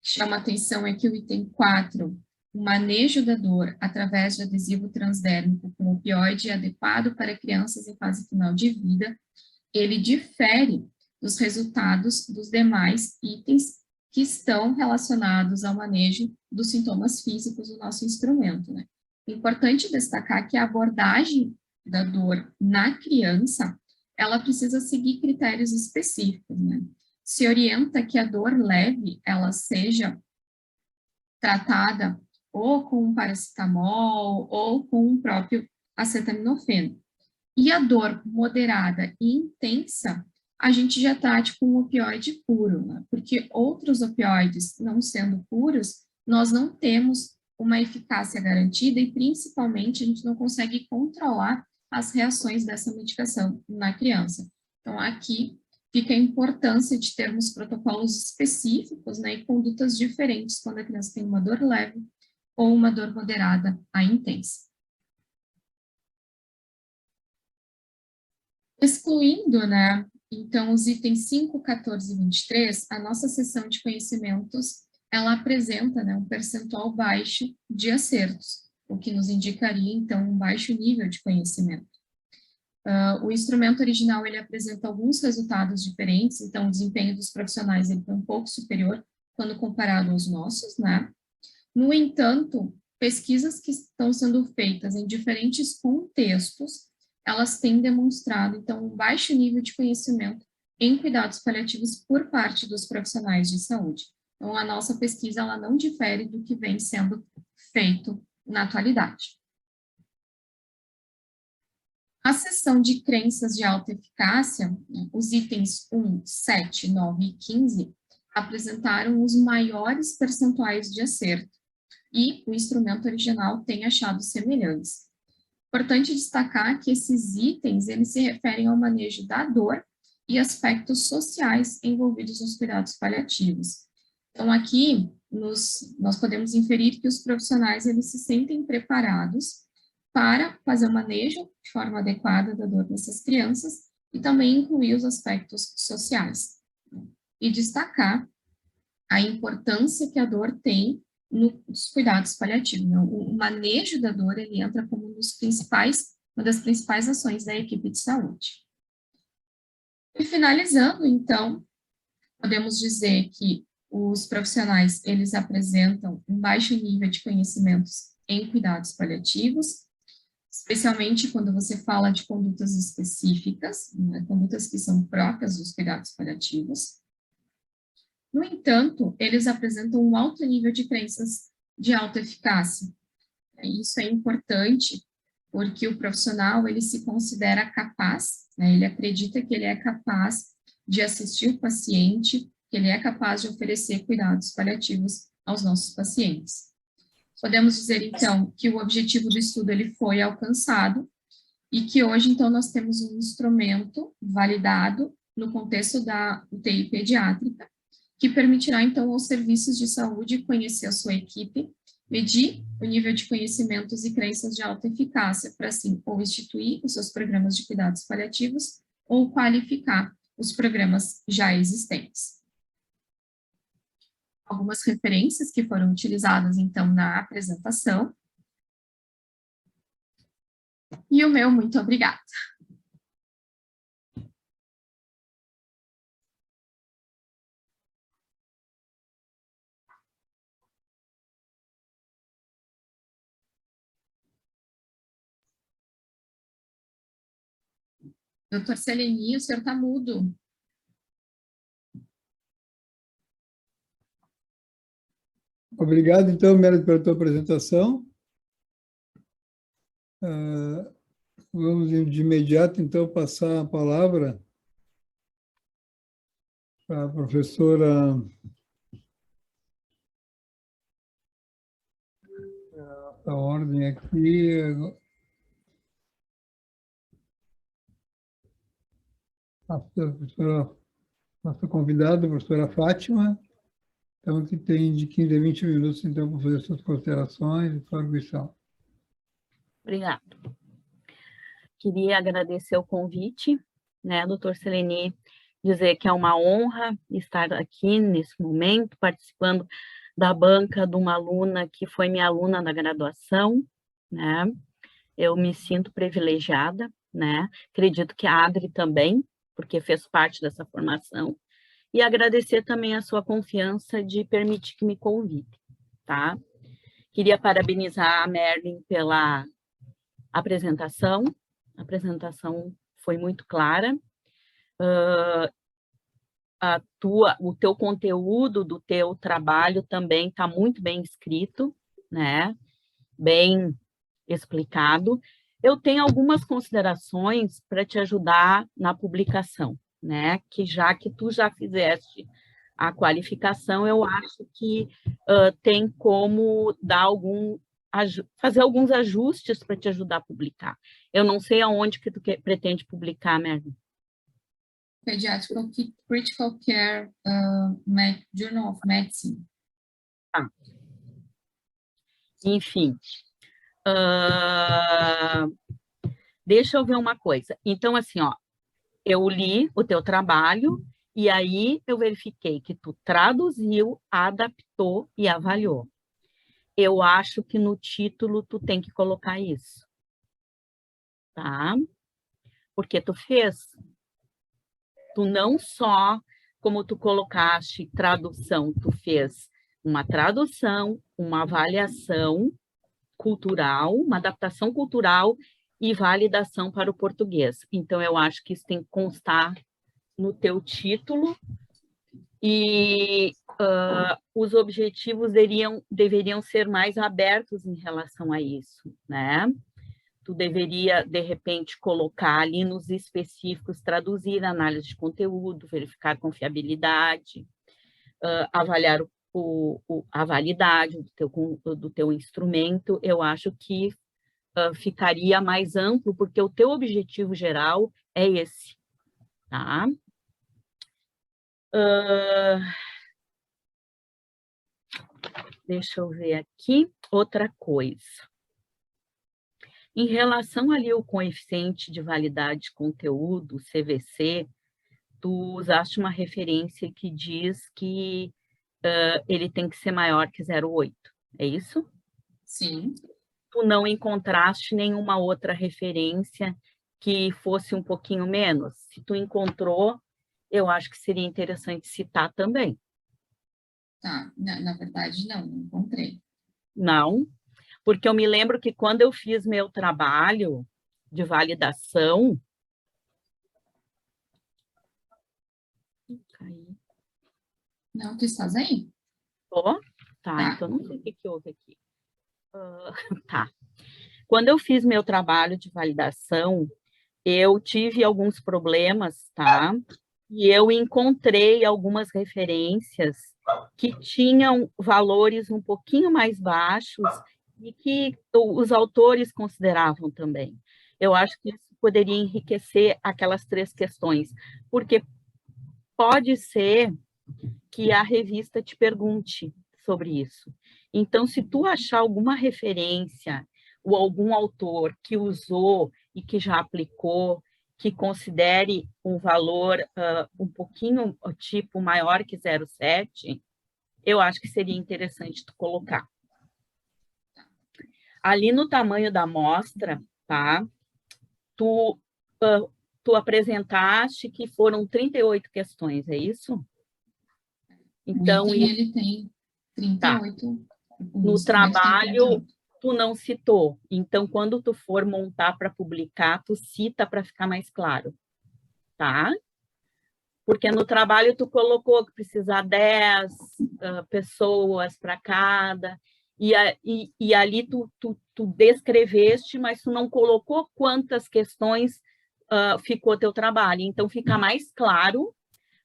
Chama atenção é que o item 4, o manejo da dor através de adesivo transdérmico com opioide adequado para crianças em fase final de vida, ele difere dos resultados dos demais itens que estão relacionados ao manejo dos sintomas físicos do nosso instrumento, né? Importante destacar que a abordagem da dor na criança, ela precisa seguir critérios específicos, né? Se orienta que a dor leve, ela seja tratada ou com um paracetamol ou com o próprio acetaminofeno. E a dor moderada e intensa, a gente já trate com um opioide puro, né? Porque outros opioides, não sendo puros, nós não temos uma eficácia garantida e, principalmente, a gente não consegue controlar as reações dessa medicação na criança. Então, aqui fica a importância de termos protocolos específicos, né, e condutas diferentes quando a criança tem uma dor leve ou uma dor moderada a intensa. Excluindo, né, então, os itens 5, 14 e 23, a nossa seção de conhecimentos, ela apresenta, né, um percentual baixo de acertos, o que nos indicaria, então, um baixo nível de conhecimento. O instrumento original, ele apresenta alguns resultados diferentes, então, o desempenho dos profissionais ele foi um pouco superior quando comparado aos nossos, né? No entanto, pesquisas que estão sendo feitas em diferentes contextos, elas têm demonstrado, então, um baixo nível de conhecimento em cuidados paliativos por parte dos profissionais de saúde. Então, a nossa pesquisa, ela não difere do que vem sendo feito na atualidade. A seção de crenças de alta eficácia, os itens 1, 7, 9 e 15, apresentaram os maiores percentuais de acerto. e o instrumento original tem achados semelhantes. Importante destacar que esses itens, eles se referem ao manejo da dor e aspectos sociais envolvidos nos cuidados paliativos. Então, aqui, nós podemos inferir que os profissionais, eles se sentem preparados para fazer o manejo de forma adequada da dor dessas crianças e também incluir os aspectos sociais. E destacar a importância que a dor tem nos cuidados paliativos. O manejo da dor, ele entra como uma das principais ações da equipe de saúde. E finalizando, então, podemos dizer que os profissionais, eles apresentam um baixo nível de conhecimentos em cuidados paliativos, especialmente quando você fala de condutas específicas, né, condutas que são próprias dos cuidados paliativos. No entanto, eles apresentam um alto nível de crenças de alta eficácia. Isso é importante porque o profissional, ele se considera capaz, né, ele acredita que ele é capaz de assistir o paciente, que ele é capaz de oferecer cuidados paliativos aos nossos pacientes. Podemos dizer, então, que o objetivo do estudo ele foi alcançado e que hoje, então, nós temos um instrumento validado no contexto da UTI pediátrica, que permitirá, então, aos serviços de saúde conhecer a sua equipe, medir o nível de conhecimentos e crenças de alta eficácia para, assim, ou instituir os seus programas de cuidados paliativos ou qualificar os programas já existentes. Algumas referências que foram utilizadas, então, na apresentação. E o meu muito obrigada. Doutor Seleni, o senhor está mudo. Obrigado, então, Mérito, pela tua apresentação. Vamos de imediato, então, passar a palavra para a professora a ordem aqui. A nossa convidada, a professora Fátima, então, que tem de 15 a 20 minutos, então, para fazer suas considerações e sua arguição. Obrigada. Queria agradecer o convite, né, doutor Seleni, dizer que é uma honra estar aqui nesse momento, participando da banca de uma aluna que foi minha aluna da graduação, né, eu me sinto privilegiada, né, acredito que a Adri também, porque fez parte dessa formação, e agradecer também a sua confiança de permitir que me convide, tá? Queria parabenizar a Merlin pela apresentação, a apresentação foi muito clara, o teu conteúdo do teu trabalho também está muito bem escrito, né? Bem explicado. Eu tenho algumas considerações para te ajudar na publicação, né? Que já que tu já fizeste a qualificação, eu acho que tem como dar fazer alguns ajustes para te ajudar a publicar. Eu não sei aonde que tu pretende publicar, Merlin. Pediatric Critical Care Journal of Medicine. Ah. Enfim. Deixa eu ver uma coisa. Então, assim, ó, eu li o teu trabalho e aí eu verifiquei que tu traduziu, adaptou e avaliou. Eu acho que no título tu tem que colocar isso, tá? Porque tu fez. Tu não só, como tu colocaste tradução, tu fez uma tradução, uma avaliação cultural, uma adaptação cultural e validação para o português. Então, eu acho que isso tem que constar no teu título e os objetivos deveriam ser mais abertos em relação a isso, né? Tu deveria, de repente, colocar ali nos específicos, traduzir análise de conteúdo, verificar confiabilidade, avaliar a validade do teu instrumento, eu acho que ficaria mais amplo, porque o teu objetivo geral é esse, tá? Deixa eu ver aqui outra coisa. Em relação ali ao coeficiente de validade de conteúdo, CVC, tu usaste uma referência que diz que ele tem que ser maior que 0,8, é isso? Sim. Tu não encontraste nenhuma outra referência que fosse um pouquinho menos? Se tu encontrou, eu acho que seria interessante citar também. Tá, na verdade, não encontrei. Não, porque eu me lembro que quando eu fiz meu trabalho de validação... Não, tu estás aí? Tá, Tá. então não sei o que houve aqui. Tá. Quando eu fiz meu trabalho de validação, eu tive alguns problemas, tá? E eu encontrei algumas referências que tinham valores um pouquinho mais baixos e que os autores consideravam também. Eu acho que isso poderia enriquecer aquelas 3 questões, porque pode ser que a revista te pergunte sobre isso. Então, se tu achar alguma referência ou algum autor que usou e que já aplicou, que considere um valor um pouquinho, tipo, maior que 0,7, eu acho que seria interessante tu colocar. Ali no tamanho da amostra, tá? Tu apresentaste que foram 38 questões, é isso? Então, o item, ele tem 38. Tá. No trabalho, tu não citou. Então, quando tu for montar para publicar, tu cita para ficar mais claro, tá? Porque no trabalho tu colocou que precisar 10 pessoas para cada, e ali tu descreveste, mas tu não colocou quantas questões ficou teu trabalho. Então, fica mais claro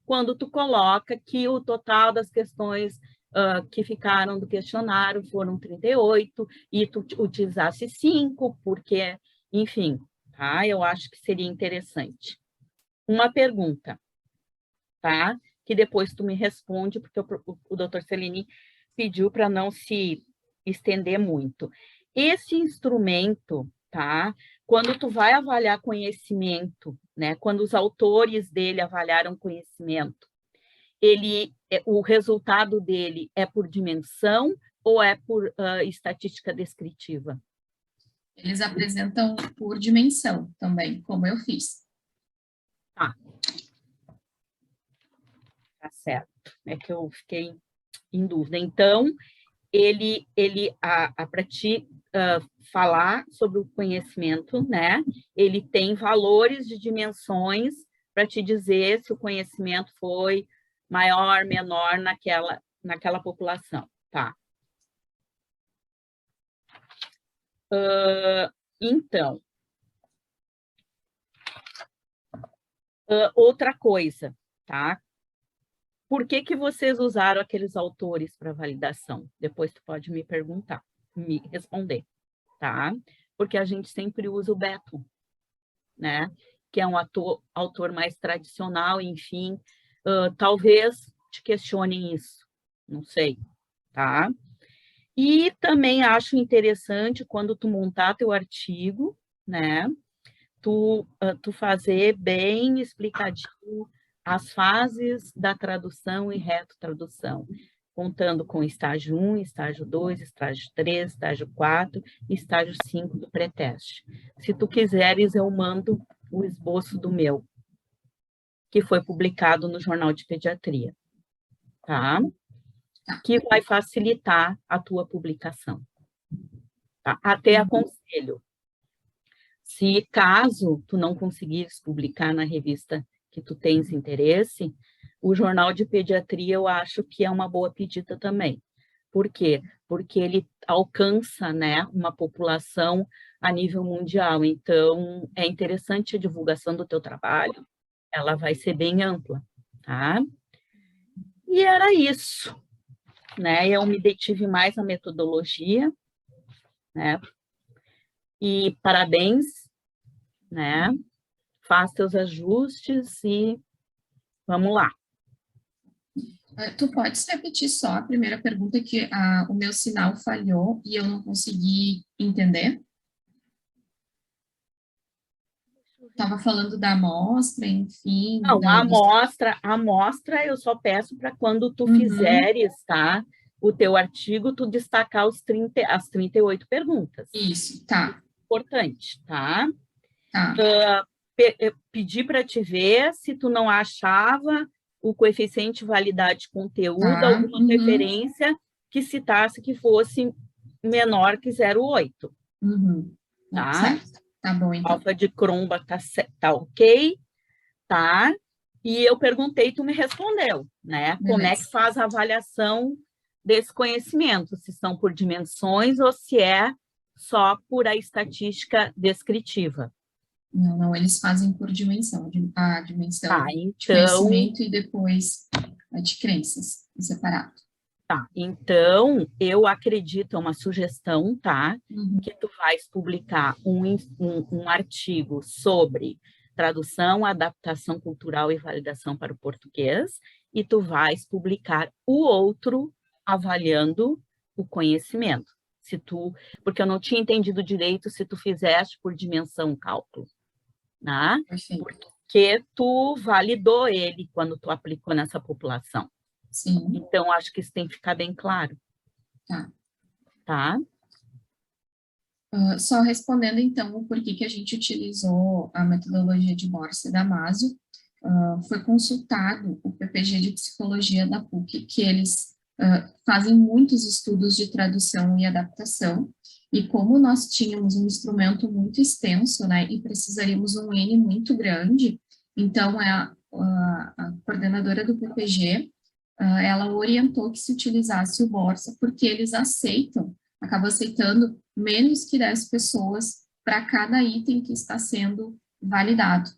quando tu coloca que o total das questões que ficaram do questionário foram 38, e tu utilizasse 5, porque, enfim, tá? Eu acho que seria interessante. Uma pergunta, tá? Que depois tu me responde, porque o doutor Celini pediu para não se estender muito. Esse instrumento, tá? Quando tu vai avaliar conhecimento, né? Quando os autores dele avaliaram conhecimento, o resultado dele é por dimensão ou é por estatística descritiva? Eles apresentam por dimensão também, como eu fiz. Tá. Tá certo. É que eu fiquei em dúvida. Então, para ti falar sobre o conhecimento, né? Ele tem valores de dimensões para te dizer se o conhecimento foi maior, menor naquela população, tá? Então, outra coisa, tá? Por que vocês usaram aqueles autores para validação? Depois tu pode me perguntar, me responder, tá? Porque a gente sempre usa o Beto, né? Que é um autor mais tradicional, enfim. Talvez te questionem isso, não sei, tá? E também acho interessante, quando tu montar teu artigo, né? Tu fazer bem explicadinho as fases da tradução e retrotradução, contando com estágio 1, estágio 2, estágio 3, estágio 4 e estágio 5 do pré-teste. Se tu quiseres, eu mando o esboço do meu, que foi publicado no Jornal de Pediatria, tá? Que vai facilitar a tua publicação. Tá? Até aconselho. Se caso tu não conseguires publicar na revista que tu tens interesse, o Jornal de Pediatria eu acho que é uma boa pedida também. Por quê? Porque ele alcança, né, uma população a nível mundial. Então, é interessante a divulgação do teu trabalho, ela vai ser bem ampla, tá? E era isso. né? Eu me detive mais na metodologia, né? E parabéns, né? Faz teus ajustes e vamos lá. Tu podes repetir só a primeira pergunta que o meu sinal falhou e eu não consegui entender? Estava falando da amostra, enfim. Não, a amostra eu só peço para quando tu Uhum. fizeres, tá? O teu artigo, tu destacar as 38 perguntas. Isso, tá. Importante, tá? Tá. Pedir para te ver se tu não achava o coeficiente de validade de conteúdo, Tá. alguma referência que citasse que fosse menor que 0,8. Uhum. Tá? Certo. Tá bom, então. Alfa de Cromba tá ok, tá? E eu perguntei, tu me respondeu, né? Beleza. Como é que faz a avaliação desse conhecimento? Se são por dimensões ou se é só por a estatística descritiva. Não, eles fazem por dimensão. A dimensão então, de conhecimento e depois a de crenças, em separado. Tá, então, eu acredito, é uma sugestão, tá? Uhum. Que tu vais publicar um artigo sobre tradução, adaptação cultural e validação para o português, e tu vais publicar o outro avaliando o conhecimento. Porque eu não tinha entendido direito se tu fizeste por dimensão cálculo, né? Perfeito. Porque tu validou ele quando tu aplicou nessa população. Sim. Então, acho que isso tem que ficar bem claro. Tá? Só respondendo, então, o porquê que a gente utilizou a metodologia de Morse e Damasio, foi consultado o PPG de Psicologia da PUC, que eles fazem muitos estudos de tradução e adaptação, e como nós tínhamos um instrumento muito extenso, né, e precisaríamos um N muito grande, então a coordenadora do PPG, ela orientou que se utilizasse o Borsa, porque eles acabam aceitando menos que 10 pessoas para cada item que está sendo validado.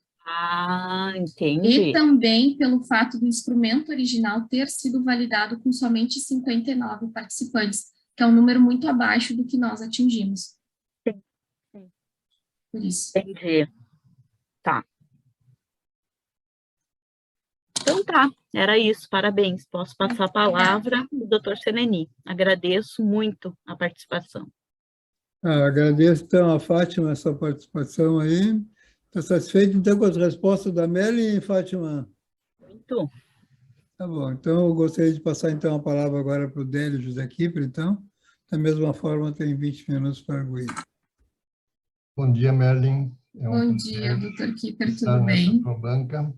Entendi. E também pelo fato do instrumento original ter sido validado com somente 59 participantes, que é um número muito abaixo do que nós atingimos. Sim. Por isso. Entendi. Tá. Então tá, era isso, parabéns. Posso passar a palavra para o doutor Seleni. Agradeço muito a participação. Agradeço, então, a Fátima, essa participação aí. Está satisfeito, então, com as respostas da Meli, Fátima? Muito. Tá bom, então eu gostaria de passar, então, a palavra agora para o Délio José Kipper, então. Da mesma forma, tem 20 minutos para arguir. Bom dia, Merlin. Bom dia, doutor Kipper, tudo bem? Banca.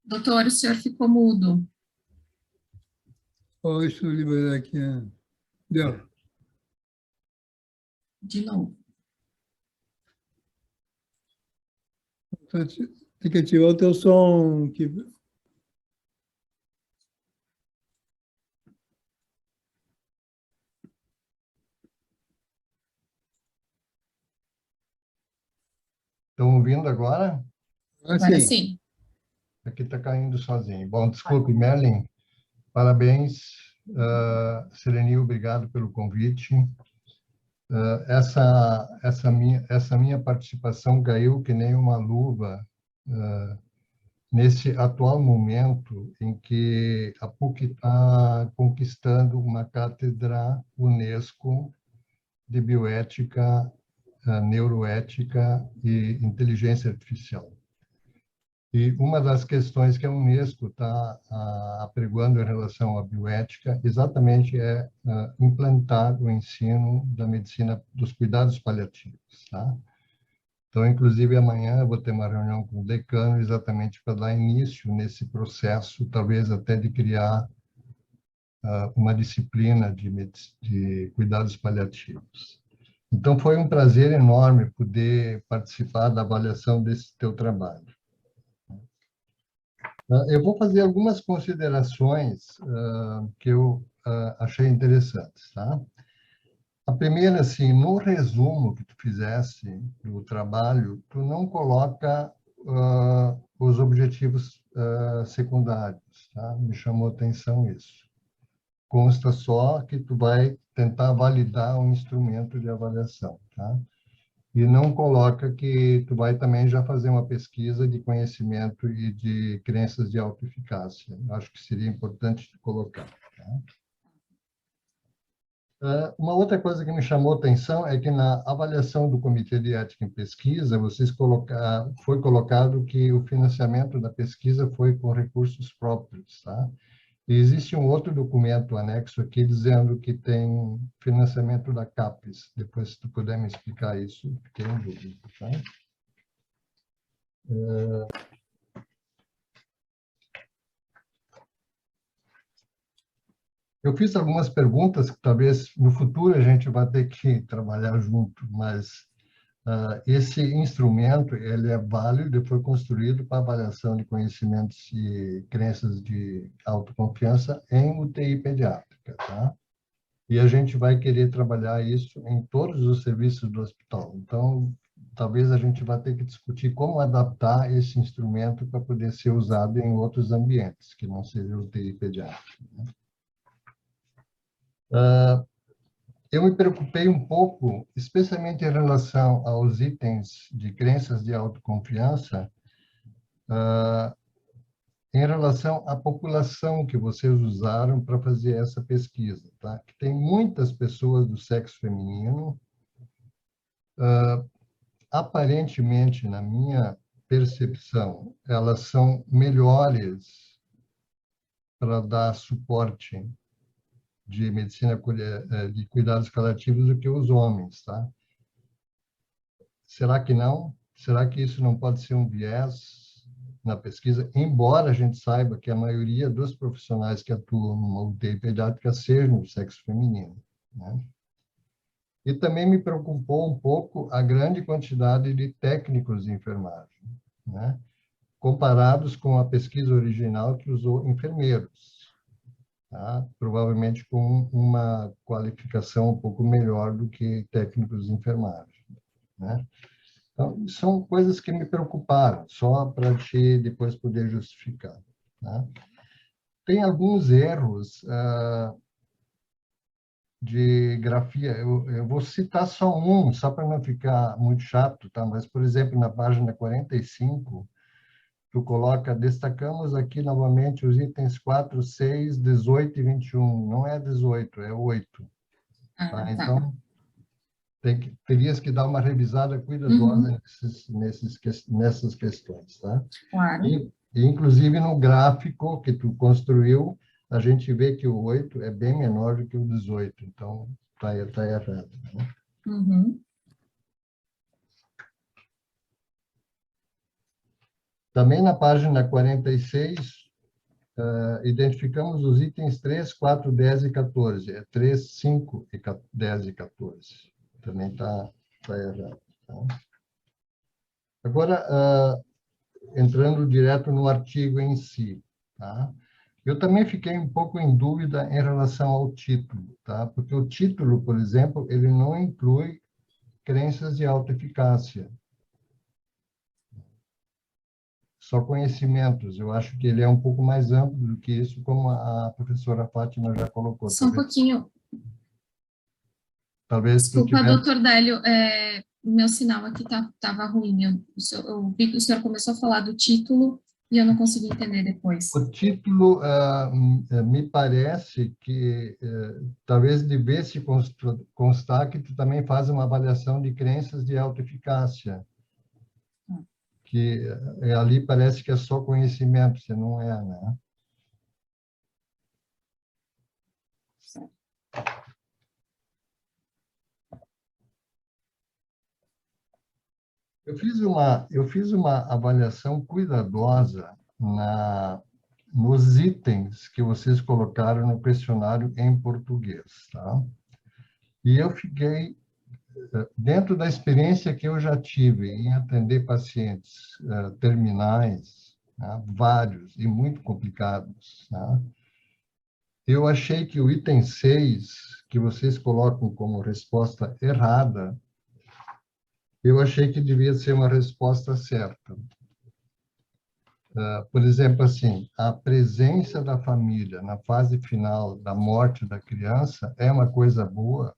Doutor, o senhor ficou mudo. Deixa eu liberar aqui. Deu. De novo. Tem que ativar o teu som, Kipper. Estão ouvindo agora? Agora sim. Aqui está caindo sozinho. Bom, desculpe, Merlin. Parabéns. Seleni, obrigado pelo convite. Essa minha participação caiu que nem uma luva nesse atual momento em que a PUC está conquistando uma cátedra UNESCO de bioética, neuroética e inteligência artificial. E uma das questões que a Unesco está apregoando em relação à bioética exatamente é implantar o ensino da medicina dos cuidados paliativos. Tá? Então, inclusive, amanhã eu vou ter uma reunião com o decano exatamente para dar início nesse processo, talvez até de criar uma disciplina de cuidados paliativos. Então, foi um prazer enorme poder participar da avaliação desse teu trabalho. Eu vou fazer algumas considerações que eu achei interessantes. Tá? A primeira, assim, no resumo que tu fizesse do trabalho, tu não coloca os objetivos secundários, tá? Me chamou a atenção isso. Consta só que tu vai tentar validar um instrumento de avaliação, tá? E não coloca que tu vai também já fazer uma pesquisa de conhecimento e de crenças de autoeficácia. Acho que seria importante colocar, tá? Uma outra coisa que me chamou a atenção é que na avaliação do Comitê de Ética em Pesquisa, foi colocado que o financiamento da pesquisa foi com recursos próprios, tá? E existe um outro documento anexo aqui dizendo que tem financiamento da CAPES. Depois, se tu puder me explicar isso, fiquei em dúvida, tá? Eu fiz algumas perguntas que talvez no futuro a gente vai ter que trabalhar junto, mas esse instrumento ele é válido e foi construído para avaliação de conhecimentos e crenças de autoconfiança em UTI pediátrica, tá? E a gente vai querer trabalhar isso em todos os serviços do hospital. Então, talvez a gente vá ter que discutir como adaptar esse instrumento para poder ser usado em outros ambientes, que não seja UTI pediátrica, né? Eu me preocupei um pouco, especialmente em relação aos itens de crenças de autoconfiança, em relação à população que vocês usaram para fazer essa pesquisa, tá? Que tem muitas pessoas do sexo feminino, aparentemente, na minha percepção, elas são melhores para dar suporte de medicina de cuidados paliativos do que os homens, tá? Será que não? Será que isso não pode ser um viés na pesquisa? Embora a gente saiba que a maioria dos profissionais que atuam numa UTI pediátrica sejam do sexo feminino, né? E também me preocupou um pouco a grande quantidade de técnicos de enfermagem, né? Comparados com a pesquisa original que usou enfermeiros, tá? Provavelmente com uma qualificação um pouco melhor do que técnicos de enfermagem, né? Então, são coisas que me preocuparam, só para te depois poder justificar, tá? Tem alguns erros de grafia, eu vou citar só um, só para não ficar muito chato, tá? Mas, por exemplo, na página 45, tu coloca, destacamos aqui novamente os itens 4, 6, 18 e 21. Não é 18, é 8. Tá? Então, terias que dar uma revisada cuidadosa nessas questões, tá? Claro. E, inclusive, no gráfico que tu construiu, a gente vê que o 8 é bem menor do que o 18, então está errado, né? Uhum. Também na página 46, identificamos os itens 3, 4, 10 e 14. É 3, 5, 10 e 14. Também está errado, tá? Agora, entrando direto no artigo em si, tá? Eu também fiquei um pouco em dúvida em relação ao título, tá? Porque o título, por exemplo, ele não inclui crenças de autoeficácia. Só conhecimentos. Eu acho que ele é um pouco mais amplo do que isso, como a professora Fátima já colocou. Só um pouquinho. Talvez Desculpa, doutor Délio, meu sinal aqui estava ruim. Eu vi que o senhor começou a falar do título e eu não consegui entender depois. O título, me parece que talvez devesse constar que tu também faz uma avaliação de crenças de autoeficácia. Que ali parece que é só conhecimento, se não é, né? Certo. Eu fiz uma avaliação cuidadosa nos itens que vocês colocaram no questionário em português, tá? E eu fiquei, dentro da experiência que eu já tive em atender pacientes terminais, né, vários e muito complicados, tá? Eu achei que o item 6, que vocês colocam como resposta errada, eu achei que devia ser uma resposta certa. Por exemplo, assim, a presença da família na fase final da morte da criança é uma coisa boa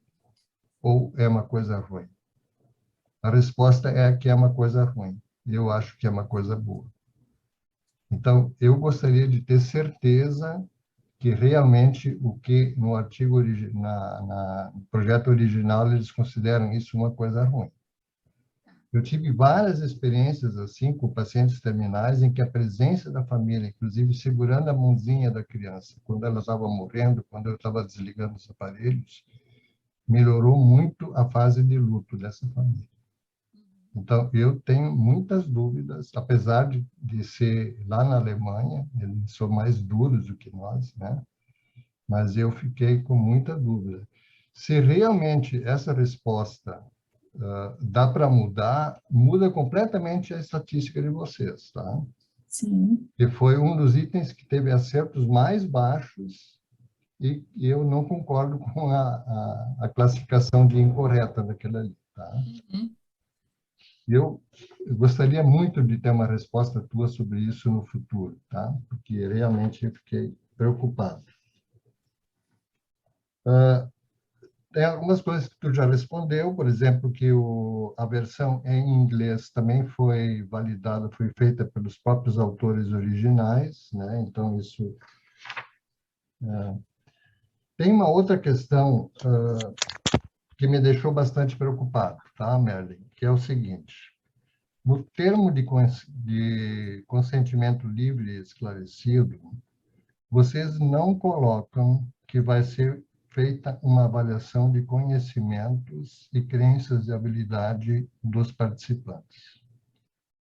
ou é uma coisa ruim? A resposta é que é uma coisa ruim. Eu acho que é uma coisa boa. Então, eu gostaria de ter certeza que realmente o que no artigo no projeto original eles consideram isso uma coisa ruim. Eu tive várias experiências assim com pacientes terminais em que a presença da família, inclusive segurando a mãozinha da criança, quando ela estava morrendo, quando eu estava desligando os aparelhos, melhorou muito a fase de luto dessa família. Então, eu tenho muitas dúvidas, apesar de ser lá na Alemanha, eles são mais duros do que nós, né? Mas eu fiquei com muita dúvida. Se realmente essa resposta dá para mudar, muda completamente a estatística de vocês, tá? Sim. Que foi um dos itens que teve acertos mais baixos e eu não concordo com a classificação de incorreta daquela ali, tá? Uhum. Eu gostaria muito de ter uma resposta tua sobre isso no futuro, tá? Porque realmente eu fiquei preocupado. Tem algumas coisas que tu já respondeu, por exemplo, que a versão em inglês também foi validada, foi feita pelos próprios autores originais, né? Então, isso... Tem uma outra questão que me deixou bastante preocupado, tá, Merlin? Que é o seguinte: no termo de consentimento livre e esclarecido, vocês não colocam que vai ser feita uma avaliação de conhecimentos e crenças e habilidade dos participantes.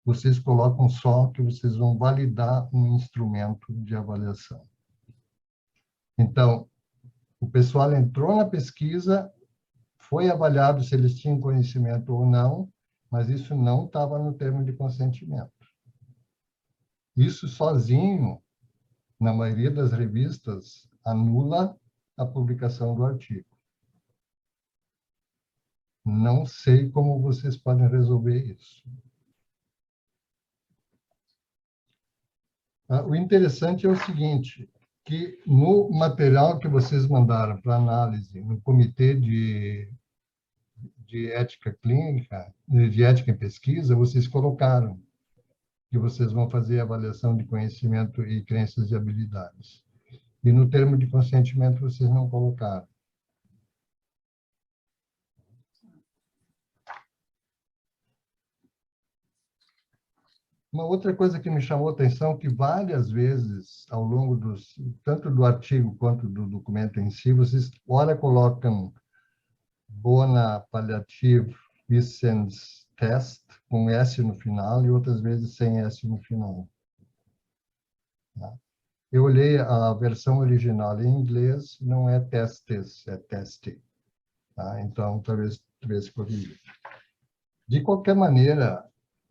Vocês colocam só que vocês vão validar um instrumento de avaliação. Então, o pessoal entrou na pesquisa, foi avaliado se eles tinham conhecimento ou não, mas isso não estava no termo de consentimento. Isso sozinho, na maioria das revistas, anula a publicação do artigo. Não sei como vocês podem resolver isso. O interessante é o seguinte, que no material que vocês mandaram para análise no Comitê de Ética Clínica, de Ética em Pesquisa, vocês colocaram que vocês vão fazer avaliação de conhecimento e crenças e habilidades. E no termo de consentimento vocês não colocaram. Uma outra coisa que me chamou a atenção, que várias vezes, ao longo tanto do artigo quanto do documento em si, vocês, ora, colocam Bona Palliative Wissens Test, com S no final, e outras vezes sem S no final. Eu olhei a versão original em inglês, não é testes, é teste. Tá? Então, talvez corrija. De qualquer maneira,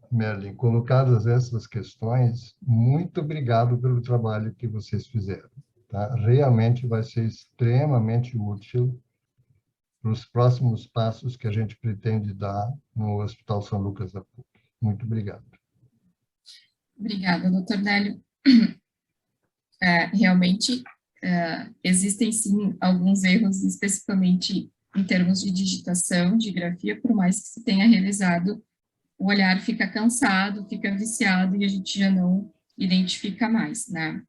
Merlin, colocadas essas questões, muito obrigado pelo trabalho que vocês fizeram. Tá? Realmente vai ser extremamente útil para os próximos passos que a gente pretende dar no Hospital São Lucas da PUC. Muito obrigado. Obrigada, doutor Nélio. Realmente, existem, sim, alguns erros, especificamente em termos de digitação, de grafia, por mais que se tenha revisado, o olhar fica cansado, fica viciado e a gente já não identifica mais, né?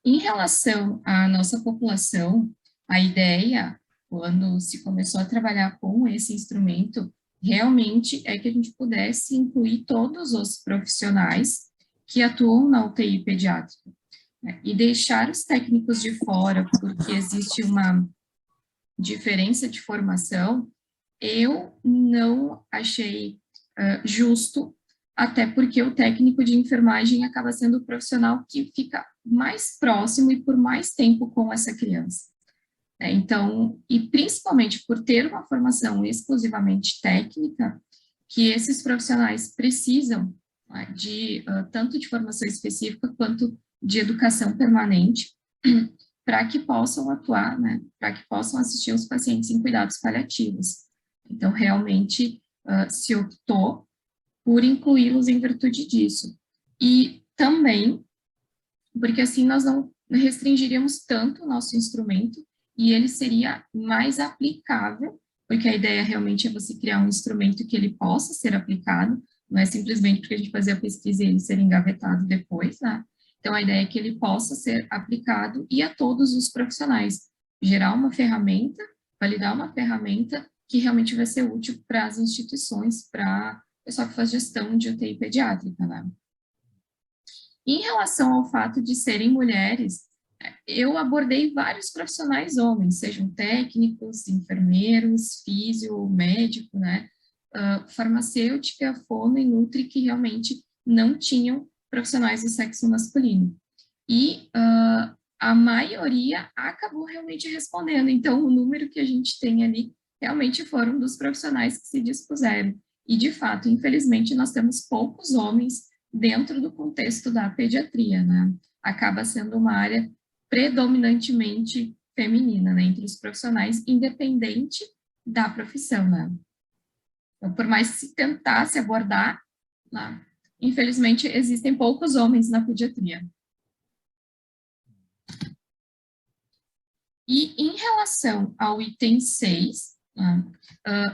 Em relação à nossa população, a ideia, quando se começou a trabalhar com esse instrumento, realmente é que a gente pudesse incluir todos os profissionais que atuam na UTI pediátrica, né? E deixar os técnicos de fora, porque existe uma diferença de formação, eu não achei justo, até porque o técnico de enfermagem acaba sendo o profissional que fica mais próximo e por mais tempo com essa criança. Então, e principalmente por ter uma formação exclusivamente técnica, que esses profissionais precisam, né, de tanto de formação específica quanto de educação permanente, para que possam atuar, né, para que possam assistir os pacientes em cuidados paliativos. Então, realmente, se optou por incluí-los em virtude disso. E também porque assim nós não restringiríamos tanto o nosso instrumento e ele seria mais aplicável, porque a ideia realmente é você criar um instrumento que ele possa ser aplicado, não é simplesmente porque a gente fazer a pesquisa e ele ser engavetado depois, né? Então, a ideia é que ele possa ser aplicado e a todos os profissionais, gerar uma ferramenta, validar uma ferramenta que realmente vai ser útil para as instituições, para o pessoal que faz gestão de UTI pediátrica, né? Em relação ao fato de serem mulheres, eu abordei vários profissionais homens, sejam técnicos, enfermeiros, físio, médico, né? Farmacêutica, fono e nutri, que realmente não tinham profissionais do sexo masculino. E a maioria acabou realmente respondendo. Então, o número que a gente tem ali realmente foram dos profissionais que se dispuseram. E, de fato, infelizmente, nós temos poucos homens dentro do contexto da pediatria, né? Acaba sendo uma área predominantemente feminina, né? Entre os profissionais, independente da profissão, né? Então, por mais que se tentasse abordar, né, infelizmente, existem poucos homens na pediatria. E em relação ao item 6,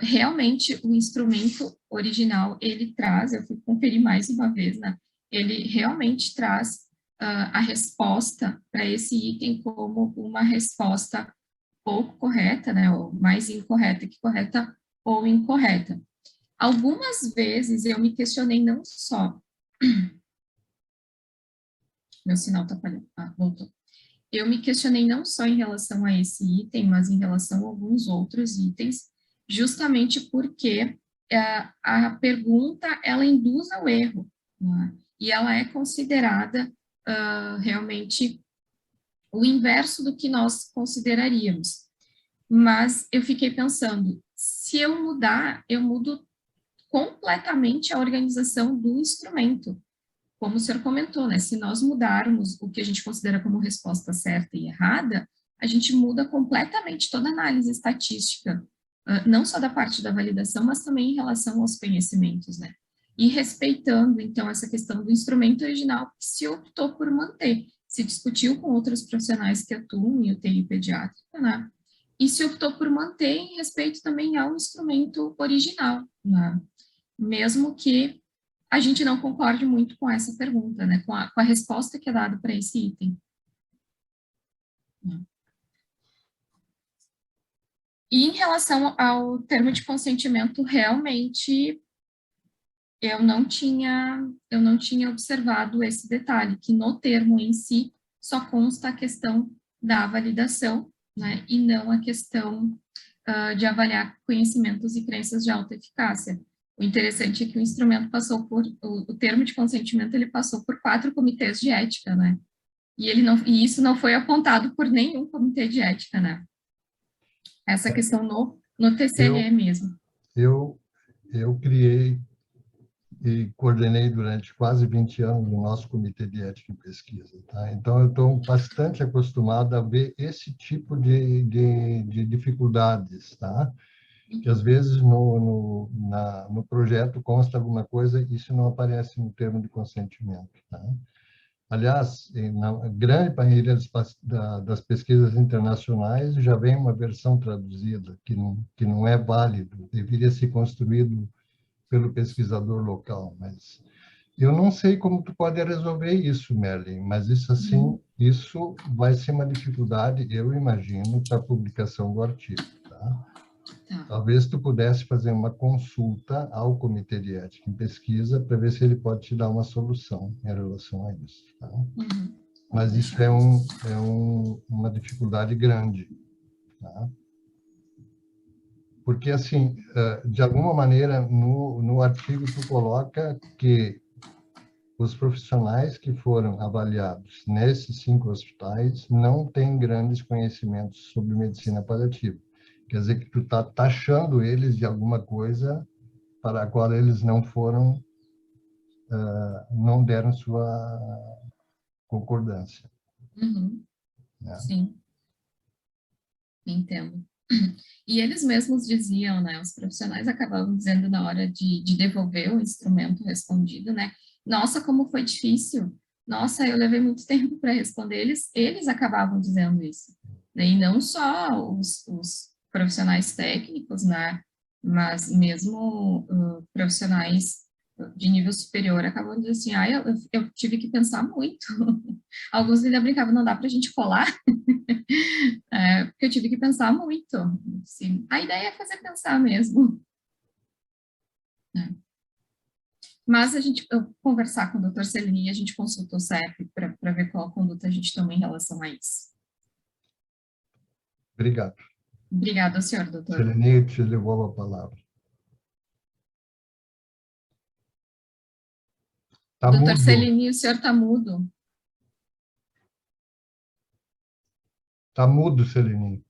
realmente o instrumento original, ele traz, eu fui conferir mais uma vez, né, ele realmente traz a resposta para esse item como uma resposta pouco correta, né, ou mais incorreta que correta ou incorreta. Algumas vezes eu me questionei não só... Meu sinal está falhando. Voltou. Eu me questionei não só em relação a esse item, mas em relação a alguns outros itens, justamente porque a pergunta, ela induz ao erro, né? E ela é considerada realmente o inverso do que nós consideraríamos. Mas eu fiquei pensando, se eu mudar, eu mudo completamente a organização do instrumento. Como o senhor comentou, né? Se nós mudarmos o que a gente considera como resposta certa e errada, a gente muda completamente toda a análise estatística, não só da parte da validação, mas também em relação aos conhecimentos, né? E respeitando, então, essa questão do instrumento original que se optou por manter, se discutiu com outros profissionais que atuam em UTI pediátrica, né? E se optou por manter em respeito também ao instrumento original, né? Mesmo que a gente não concorde muito com essa pergunta, né? Com a resposta que é dada para esse item. E em relação ao termo de consentimento, realmente eu não tinha observado esse detalhe, que no termo em si só consta a questão da validação, né? E não a questão de avaliar conhecimentos e crenças de alta eficácia. O interessante é que o instrumento passou por, o termo de consentimento, ele passou por 4 comitês de ética, né? E isso não foi apontado por nenhum comitê de ética, né? Essa questão no TCE mesmo. Eu criei e coordenei durante quase 20 anos o nosso comitê de ética em pesquisa, tá? Então, eu estou bastante acostumado a ver esse tipo de dificuldades, tá? Que às vezes no projeto consta alguma coisa e isso não aparece no termo de consentimento, tá? Aliás, na grande maioria das pesquisas internacionais já vem uma versão traduzida, que não é válido, deveria ser construído pelo pesquisador local, mas eu não sei como tu pode resolver isso, Merlin, mas isso assim, isso vai ser uma dificuldade, eu imagino, para a publicação do artigo, tá? Talvez tu pudesse fazer uma consulta ao Comitê de Ética em Pesquisa para ver se ele pode te dar uma solução em relação a isso, tá? Mas isso é uma dificuldade grande, tá? Porque, assim, de alguma maneira, no artigo tu coloca que os profissionais que foram avaliados nesses 5 hospitais não têm grandes conhecimentos sobre medicina paliativa. Quer dizer que tu está taxando eles de alguma coisa para a qual eles não foram, não deram sua concordância. Né? Sim, entendo. E eles mesmos diziam, né, os profissionais acabavam dizendo na hora de devolver o instrumento respondido, né, nossa, como foi difícil, nossa, eu levei muito tempo para responder, eles acabavam dizendo isso. E não só os profissionais técnicos, né, mas mesmo profissionais de nível superior acabam dizendo assim, eu tive que pensar muito. Alguns ainda brincavam, não dá para a gente colar, porque eu tive que pensar muito. Assim, a ideia é fazer pensar mesmo. Mas conversar com o Dr. Celini, a gente consultou o CEP para ver qual conduta a gente toma em relação a isso. Obrigado. Obrigada, senhor doutor. Celini, te devolvo a palavra. Tá Doutor mudo. Celini, o senhor está mudo. Tá mudo, Celini.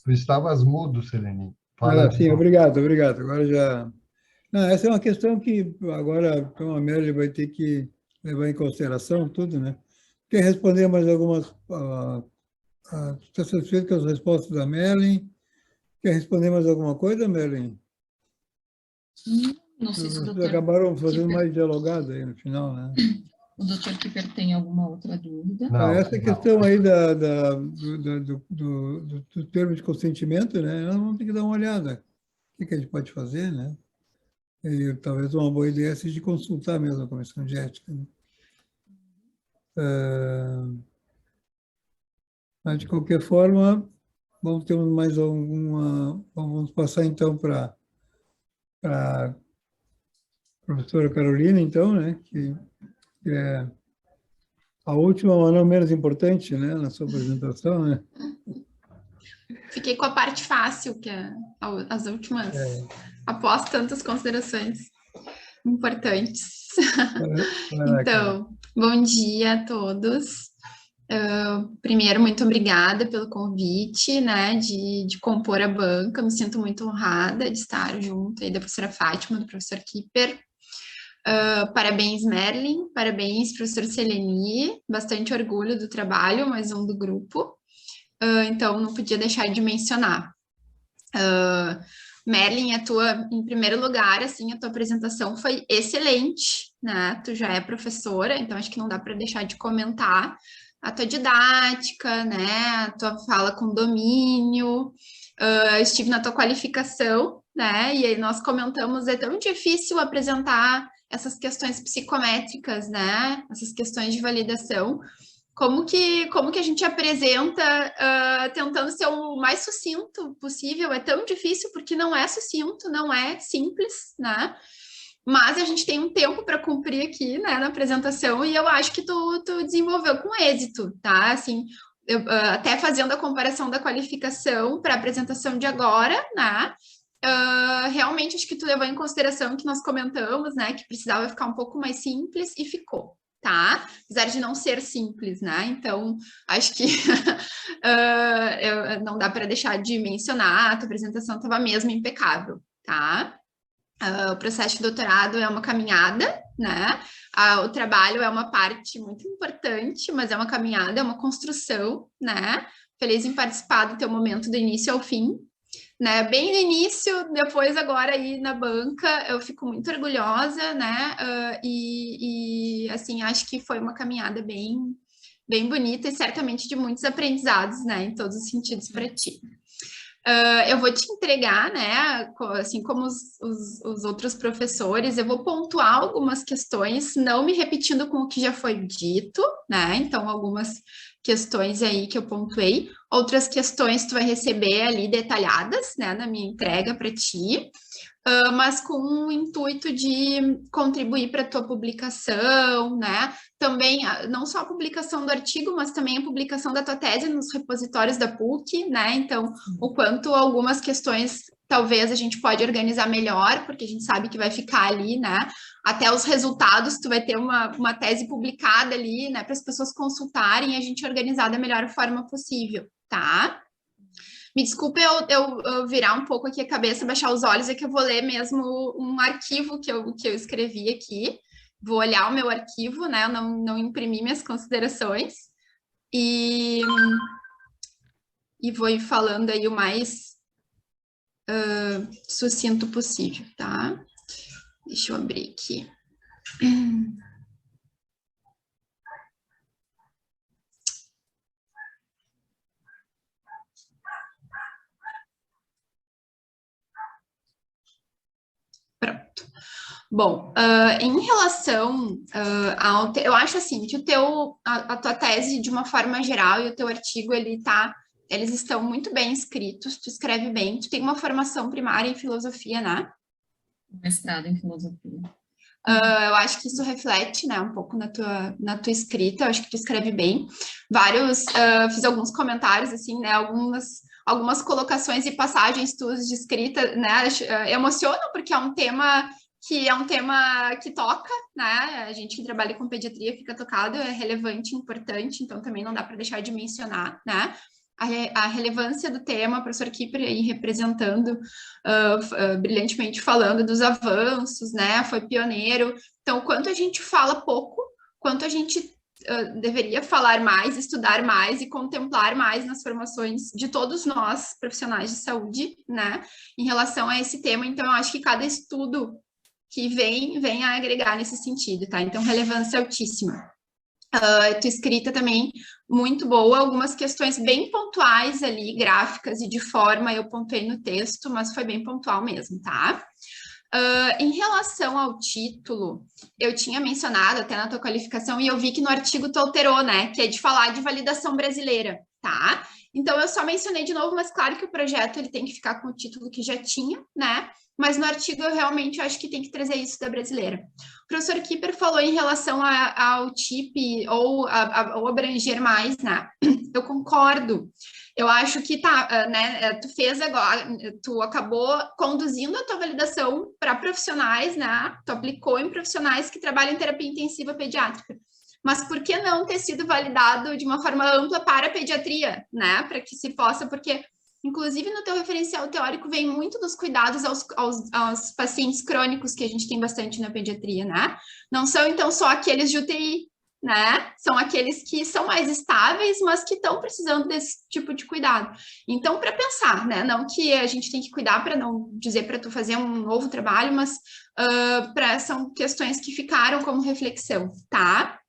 Tu estavas mudo, Celini. Fala de Sim, novo. obrigado. Agora já... Não, essa é uma questão que agora então, a Mary vai ter que levar em consideração tudo, né? Quer responder mais algumas... Está satisfeito com as respostas da Merlin? Quer responder mais alguma coisa, Merlin? Não sei se o Vocês doutor acabaram fazendo Kipper, mais dialogado aí no final, né? o doutor Kipper tem alguma outra dúvida. Não, Essa questão aí do termo de consentimento, né? Nós vamos ter que dar uma olhada. O que a gente pode fazer, né? E talvez uma boa ideia seja de consultar mesmo a comissão de ética, né? Mas, de qualquer forma, vamos ter mais alguma... Vamos passar, então, para a professora Carolina, então, né? Que é a última, mas não menos importante, né? Na sua apresentação, né? Fiquei com a parte fácil, que é as últimas, após tantas considerações importantes. Então, bom dia a todos. Primeiro, muito obrigada pelo convite, né, de compor a banca. Me sinto muito honrada de estar junto aí da professora Fátima, do professor Kipper. Parabéns, Merlin, parabéns, professor Celini, bastante orgulho do trabalho, mais um do grupo. Então, não podia deixar de mencionar. Merlin, em primeiro lugar, assim, a tua apresentação foi excelente, né? Tu já é professora, então acho que não dá para deixar de comentar a tua didática, né? A tua fala com domínio. Estive na tua qualificação, né? E aí nós comentamos, é tão difícil apresentar essas questões psicométricas, né? Essas questões de validação. Como que a gente apresenta tentando ser o mais sucinto possível? É tão difícil porque não é sucinto, não é simples, né? Mas a gente tem um tempo para cumprir aqui, né, na apresentação, e eu acho que tu desenvolveu com êxito, tá? Assim, até fazendo a comparação da qualificação para a apresentação de agora, né? Realmente acho que tu levou em consideração que nós comentamos, né, que precisava ficar um pouco mais simples e ficou. Tá? Apesar de não ser simples, né? Então, acho que não dá para deixar de mencionar, a tua apresentação estava mesmo impecável, tá? O processo de doutorado é uma caminhada, né? O trabalho é uma parte muito importante, mas é uma caminhada, é uma construção, né? Feliz em participar do teu momento do início ao fim, né? Bem no início, depois agora aí na banca, eu fico muito orgulhosa, né? Assim, acho que foi uma caminhada bem bonita e certamente de muitos aprendizados, né? Em todos os sentidos para ti. Eu vou te entregar, né? Assim como os outros professores, eu vou pontuar algumas questões, não me repetindo com o que já foi dito, né? Então, algumas questões aí que eu pontuei, outras questões tu vai receber ali detalhadas, né, na minha entrega para ti, mas com o intuito de contribuir para a tua publicação, né, também, não só a publicação do artigo, mas também a publicação da tua tese nos repositórios da PUC, né, então, o quanto algumas questões talvez a gente pode organizar melhor, porque a gente sabe que vai ficar ali, né, até os resultados, tu vai ter uma tese publicada ali, né, para as pessoas consultarem e a gente organizar da melhor forma possível, tá? Me desculpe eu virar um pouco aqui a cabeça, baixar os olhos, é que eu vou ler mesmo um arquivo que eu escrevi aqui, vou olhar o meu arquivo, né, eu não imprimi minhas considerações, e vou ir falando aí o mais sucinto possível, tá? Deixa eu abrir aqui. Pronto. Bom, em relação ao... Eu acho assim, que a tua tese, de uma forma geral, e o teu artigo, eles estão muito bem escritos, tu escreve bem, tu tem uma formação primária em filosofia, né? Mestrado em filosofia. Eu acho que isso reflete, né, um pouco na tua escrita, eu acho que tu escreve bem. Fiz alguns comentários, assim, né, algumas colocações e passagens tuas de escrita, né, emocionam, porque é um tema que toca, né, a gente que trabalha com pediatria fica tocado, é relevante, importante, então também não dá para deixar de mencionar, né, a relevância do tema, o professor Kipper aí representando, brilhantemente falando dos avanços, né, foi pioneiro, então quanto a gente fala pouco, quanto a gente deveria falar mais, estudar mais e contemplar mais nas formações de todos nós, profissionais de saúde, né, em relação a esse tema, então eu acho que cada estudo que vem a agregar nesse sentido, tá, então relevância altíssima. Tua escrita também muito boa, algumas questões bem pontuais ali, gráficas e de forma, eu pontuei no texto, mas foi bem pontual mesmo, tá? Em relação ao título, eu tinha mencionado até na tua qualificação, e eu vi que no artigo tu alterou, né, que é de falar de validação brasileira, tá? Então, eu só mencionei de novo, mas claro que o projeto ele tem que ficar com o título que já tinha, né? Mas no artigo eu realmente acho que tem que trazer isso da brasileira. O professor Kipper falou em relação ao TIP ou abranger mais, né? Eu concordo. Eu acho que né? Tu acabou conduzindo a tua validação para profissionais, né? Tu aplicou em profissionais que trabalham em terapia intensiva pediátrica. Mas por que não ter sido validado de uma forma ampla para a pediatria, né? Para que se possa, porque inclusive no teu referencial teórico vem muito dos cuidados aos pacientes crônicos que a gente tem bastante na pediatria, né? Não são então só aqueles de UTI, né? São aqueles que são mais estáveis, mas que estão precisando desse tipo de cuidado. Então, para pensar, né? Não que a gente tem que cuidar para não dizer para tu fazer um novo trabalho, mas são questões que ficaram como reflexão, tá?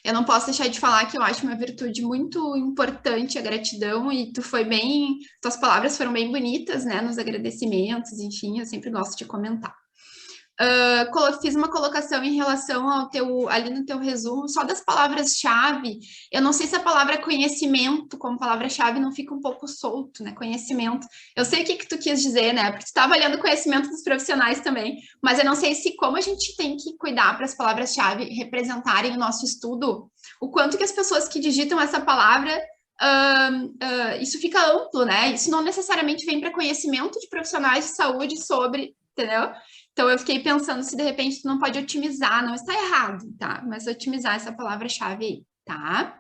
Eu não posso deixar de falar que eu acho uma virtude muito importante a gratidão, e tuas palavras foram bem bonitas, né, nos agradecimentos, enfim, eu sempre gosto de comentar. Fiz uma colocação em relação ali no teu resumo, só das palavras-chave. Eu não sei se a palavra conhecimento, como palavra-chave, não fica um pouco solto, né? Conhecimento. Eu sei o que tu quis dizer, né? Porque tu estava olhando o conhecimento dos profissionais também, mas eu não sei se como a gente tem que cuidar para as palavras-chave representarem o nosso estudo, o quanto que as pessoas que digitam essa palavra isso fica amplo, né? Isso não necessariamente vem para conhecimento de profissionais de saúde sobre, entendeu? Então, eu fiquei pensando se, de repente, tu não pode otimizar, não está errado, tá? Mas otimizar essa palavra-chave aí, tá?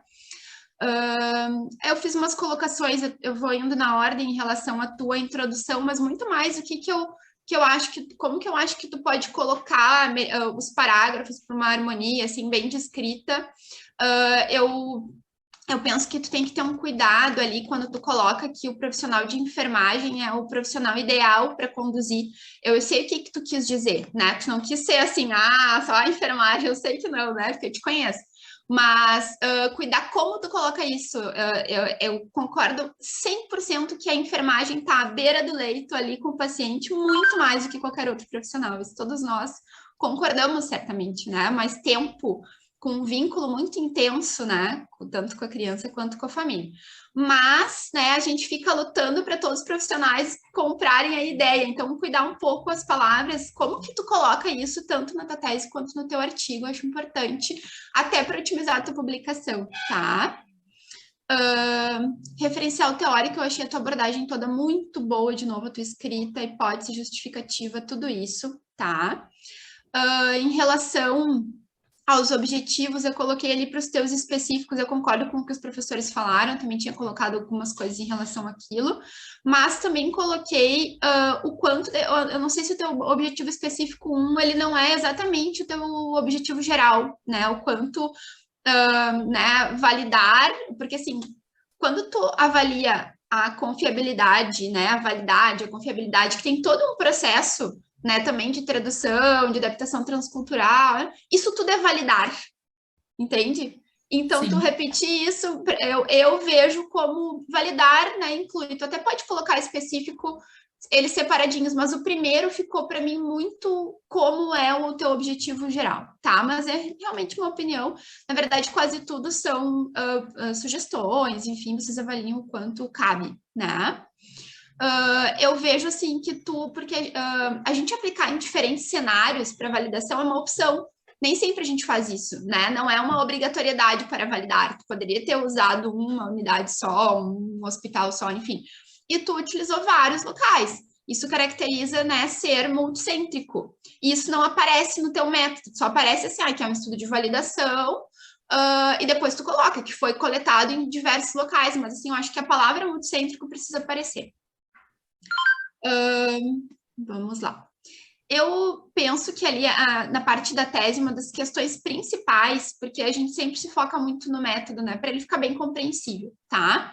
Eu fiz umas colocações, eu vou indo na ordem em relação à tua introdução, mas muito mais o que eu acho como que eu acho que tu pode colocar os parágrafos para uma harmonia, assim, bem descrita. Eu penso que tu tem que ter um cuidado ali quando tu coloca que o profissional de enfermagem é o profissional ideal para conduzir. Eu sei o que tu quis dizer, né? Tu não quis ser assim, só a enfermagem, eu sei que não, né? Porque eu te conheço. Mas cuidar como tu coloca isso. Eu concordo 100% que a enfermagem está à beira do leito ali com o paciente muito mais do que qualquer outro profissional. Isso todos nós concordamos certamente, né? Mas tempo com um vínculo muito intenso, né, tanto com a criança quanto com a família. Mas, né, a gente fica lutando para todos os profissionais comprarem a ideia, então cuidar um pouco as palavras, como que tu coloca isso tanto na tua tese quanto no teu artigo, eu acho importante, até para otimizar a tua publicação, tá? Referencial teórico, eu achei a tua abordagem toda muito boa, de novo, a tua escrita, hipótese justificativa, tudo isso, tá? Em relação aos objetivos, eu coloquei ali para os teus específicos, eu concordo com o que os professores falaram, também tinha colocado algumas coisas em relação àquilo, mas também coloquei o quanto, eu não sei se o teu objetivo específico 1, ele não é exatamente o teu objetivo geral, né, o quanto, né, validar, porque assim, quando tu avalia a confiabilidade, né, a validade, a confiabilidade, que tem todo um processo, né, também de tradução, de adaptação transcultural, né? Isso tudo é validar, entende? Então, Sim. tu repetir isso, eu vejo como validar, né, inclui. Tu até pode colocar específico, eles separadinhos, mas o primeiro ficou para mim muito como é o teu objetivo geral, tá? Mas é realmente uma opinião. Na verdade, quase tudo são sugestões, enfim, vocês avaliam o quanto cabe, né? Eu vejo assim que porque a gente aplicar em diferentes cenários para validação é uma opção. Nem sempre a gente faz isso, né? Não é uma obrigatoriedade para validar. Tu poderia ter usado uma unidade só, um hospital só, enfim. E tu utilizou vários locais. Isso caracteriza, né, ser multicêntrico. E isso não aparece no teu método, só aparece assim, que é um estudo de validação, e depois tu coloca que foi coletado em diversos locais, mas assim, eu acho que a palavra multicêntrico precisa aparecer. Vamos lá. Eu penso que ali, na parte da tese, uma das questões principais, porque a gente sempre se foca muito no método, né, para ele ficar bem compreensível, tá?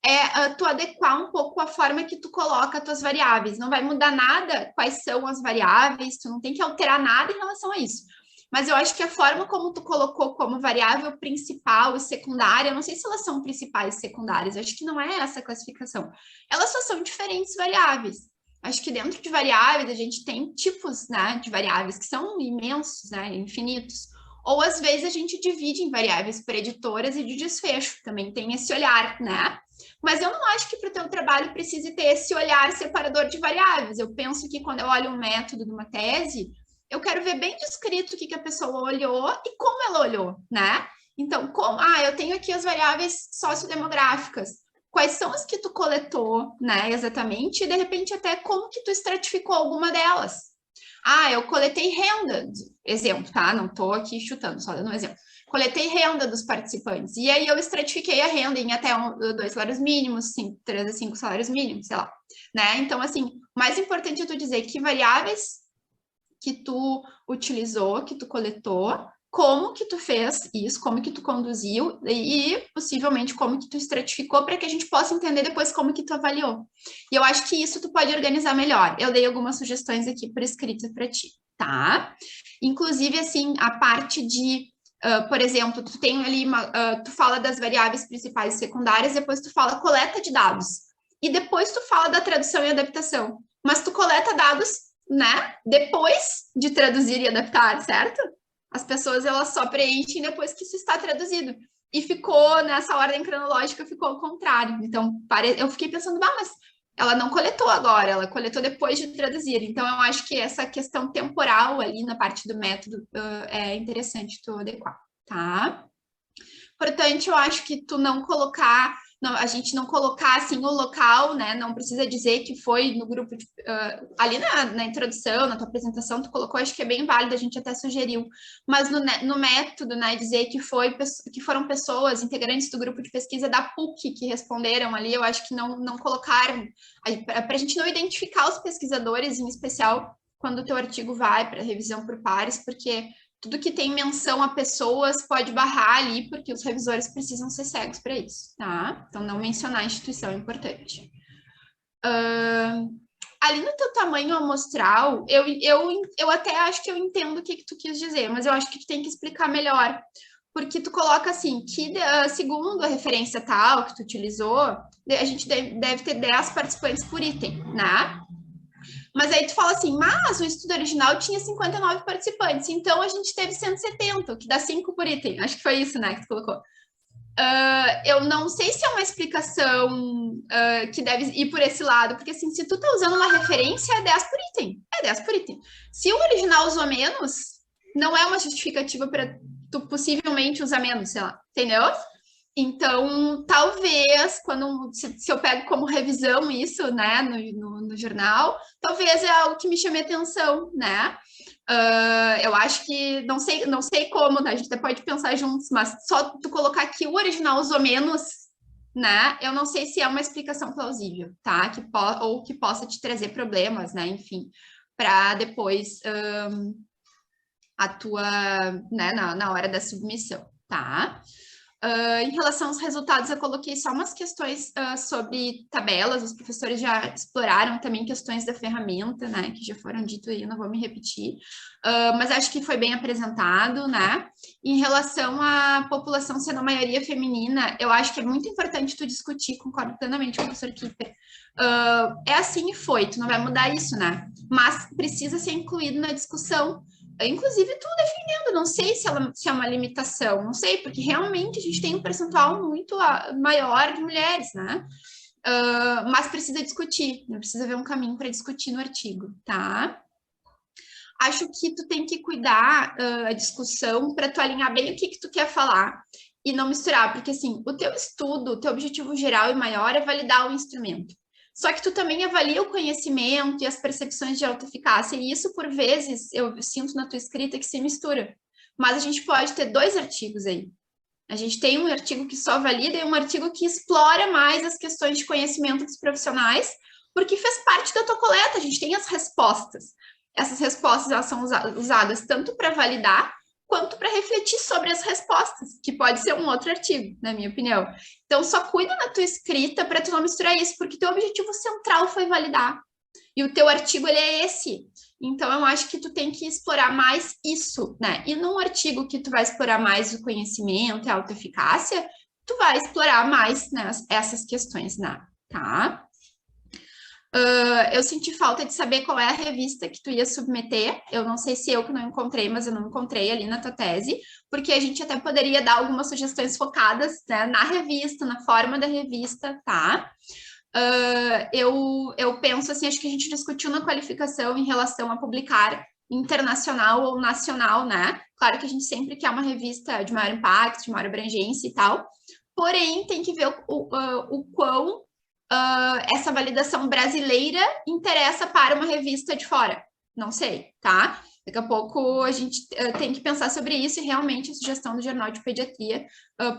É tu adequar um pouco a forma que tu coloca as tuas variáveis. Não vai mudar nada quais são as variáveis, tu não tem que alterar nada em relação a isso. Mas eu acho que a forma como tu colocou como variável principal e secundária, eu não sei se elas são principais e secundárias, eu acho que não é essa a classificação. Elas só são diferentes variáveis. Acho que dentro de variáveis a gente tem tipos, né, de variáveis que são imensos, né, infinitos. Ou às vezes a gente divide em variáveis preditoras e de desfecho, também tem esse olhar, né? Mas eu não acho que para o teu trabalho precise ter esse olhar separador de variáveis. Eu penso que quando eu olho um método de uma tese, eu quero ver bem descrito o que a pessoa olhou e como ela olhou, né? Então, eu tenho aqui as variáveis sociodemográficas. Quais são as que tu coletou, né, exatamente, e de repente até como que tu estratificou alguma delas. Eu coletei renda, exemplo, tá? Não tô aqui chutando, só dando um exemplo. Coletei renda dos participantes, e aí eu estratifiquei a renda em até 2 salários mínimos, 3 a 5 salários mínimos, sei lá, né? Então, assim, o mais importante é tu dizer que variáveis que tu utilizou, que tu coletou, como que tu fez isso, como que tu conduziu e possivelmente como que tu estratificou para que a gente possa entender depois como que tu avaliou. E eu acho que isso tu pode organizar melhor. Eu dei algumas sugestões aqui por escrito para ti, tá? Inclusive, assim, a parte de, por exemplo, tu tem ali, tu fala das variáveis principais e secundárias, depois tu fala coleta de dados. E depois tu fala da tradução e adaptação. Mas tu coleta dados, né, depois de traduzir e adaptar, certo? As pessoas, elas só preenchem depois que isso está traduzido. E ficou, nessa ordem cronológica, ficou ao contrário. Então, eu fiquei pensando, mas ela não coletou agora, ela coletou depois de traduzir. Então, eu acho que essa questão temporal ali na parte do método é interessante tu adequar, tá? Importante, eu acho que tu não colocar... a gente não colocar assim o local, né? Não precisa dizer que foi no grupo de, ali na introdução, na tua apresentação, tu colocou, acho que é bem válido, a gente até sugeriu, mas no método, né? Dizer que foram pessoas integrantes do grupo de pesquisa da PUC que responderam ali, eu acho que não colocaram, para a gente não identificar os pesquisadores, em especial quando o teu artigo vai para revisão por pares, porque tudo que tem menção a pessoas pode barrar ali, porque os revisores precisam ser cegos para isso, tá? Então, não mencionar a instituição é importante. Ali no teu tamanho amostral, eu até acho que eu entendo o que tu quis dizer, mas eu acho que tu tem que explicar melhor. Porque tu coloca assim, que segundo a referência tal que tu utilizou, a gente deve ter 10 participantes por item, né? Mas aí tu fala assim, mas o estudo original tinha 59 participantes, então a gente teve 170, o que dá 5 por item. Acho que foi isso, né, que tu colocou. Eu não sei se é uma explicação que deve ir por esse lado, porque assim, se tu tá usando uma referência, é 10 por item. É 10 por item. Se o original usou menos, não é uma justificativa para tu possivelmente usar menos, sei lá, entendeu? Então, talvez, se eu pego como revisão isso, né, no jornal, talvez é algo que me chame atenção, né? Eu acho que, não sei como, né? A gente até pode pensar juntos, mas só tu colocar que o original usou menos, né? Eu não sei se é uma explicação plausível, tá? Ou que possa te trazer problemas, né? Enfim, para depois a tua, né, na hora da submissão, tá? Em relação aos resultados, eu coloquei só umas questões sobre tabelas, os professores já exploraram também questões da ferramenta, né, que já foram dito aí, eu não vou me repetir, mas acho que foi bem apresentado, né. Em relação à população sendo a maioria feminina, eu acho que é muito importante tu discutir, concordo plenamente com o professor Kipper, é assim e foi, tu não vai mudar isso, né, mas precisa ser incluído na discussão. Inclusive, tu defendendo, não sei se é uma limitação, não sei, porque realmente a gente tem um percentual muito maior de mulheres, né? Mas precisa discutir, precisa ver um caminho para discutir no artigo, tá? Acho que tu tem que cuidar a discussão para tu alinhar bem o que tu quer falar e não misturar, porque assim, o teu estudo, o teu objetivo geral e maior é validar o instrumento. Só que tu também avalia o conhecimento e as percepções de autoeficácia, e isso, por vezes, eu sinto na tua escrita que se mistura. Mas a gente pode ter 2 artigos aí. A gente tem um artigo que só valida e um artigo que explora mais as questões de conhecimento dos profissionais, porque fez parte da tua coleta, a gente tem as respostas. Essas respostas, elas são usadas tanto para validar, quanto para refletir sobre as respostas, que pode ser um outro artigo, na minha opinião. Então, só cuida na tua escrita para tu não misturar isso, porque teu objetivo central foi validar. E o teu artigo, ele é esse. Então, eu acho que tu tem que explorar mais isso, né? E num artigo que tu vai explorar mais o conhecimento e a autoeficácia, tu vai explorar mais, né, essas questões, né? Tá? Eu senti falta de saber qual é a revista que tu ia submeter. Eu não sei se eu que não encontrei, mas eu não encontrei ali na tua tese, porque a gente até poderia dar algumas sugestões focadas, né, na revista, na forma da revista, tá? Eu penso assim, acho que a gente discutiu na qualificação em relação a publicar internacional ou nacional, né? Claro que a gente sempre quer uma revista de maior impacto, de maior abrangência e tal, porém tem que ver o quão essa validação brasileira interessa para uma revista de fora. Não sei, tá? Daqui a pouco a gente tem que pensar sobre isso e realmente a sugestão do Jornal de Pediatria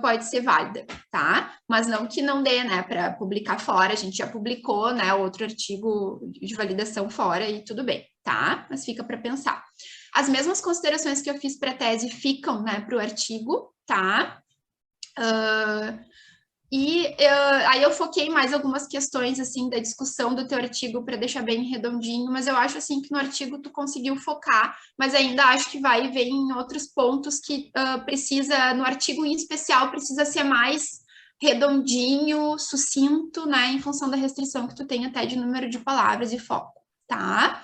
pode ser válida, tá? Mas não que não dê, né, para publicar fora, a gente já publicou, né, outro artigo de validação fora e tudo bem, tá? Mas fica para pensar. As mesmas considerações que eu fiz para a tese ficam, né, para o artigo, tá? Aí eu foquei mais algumas questões, assim, da discussão do teu artigo para deixar bem redondinho, mas eu acho, assim, que no artigo tu conseguiu focar, mas ainda acho que vai ver em outros pontos que precisa, no artigo em especial, precisa ser mais redondinho, sucinto, né, em função da restrição que tu tem até de número de palavras e foco, tá?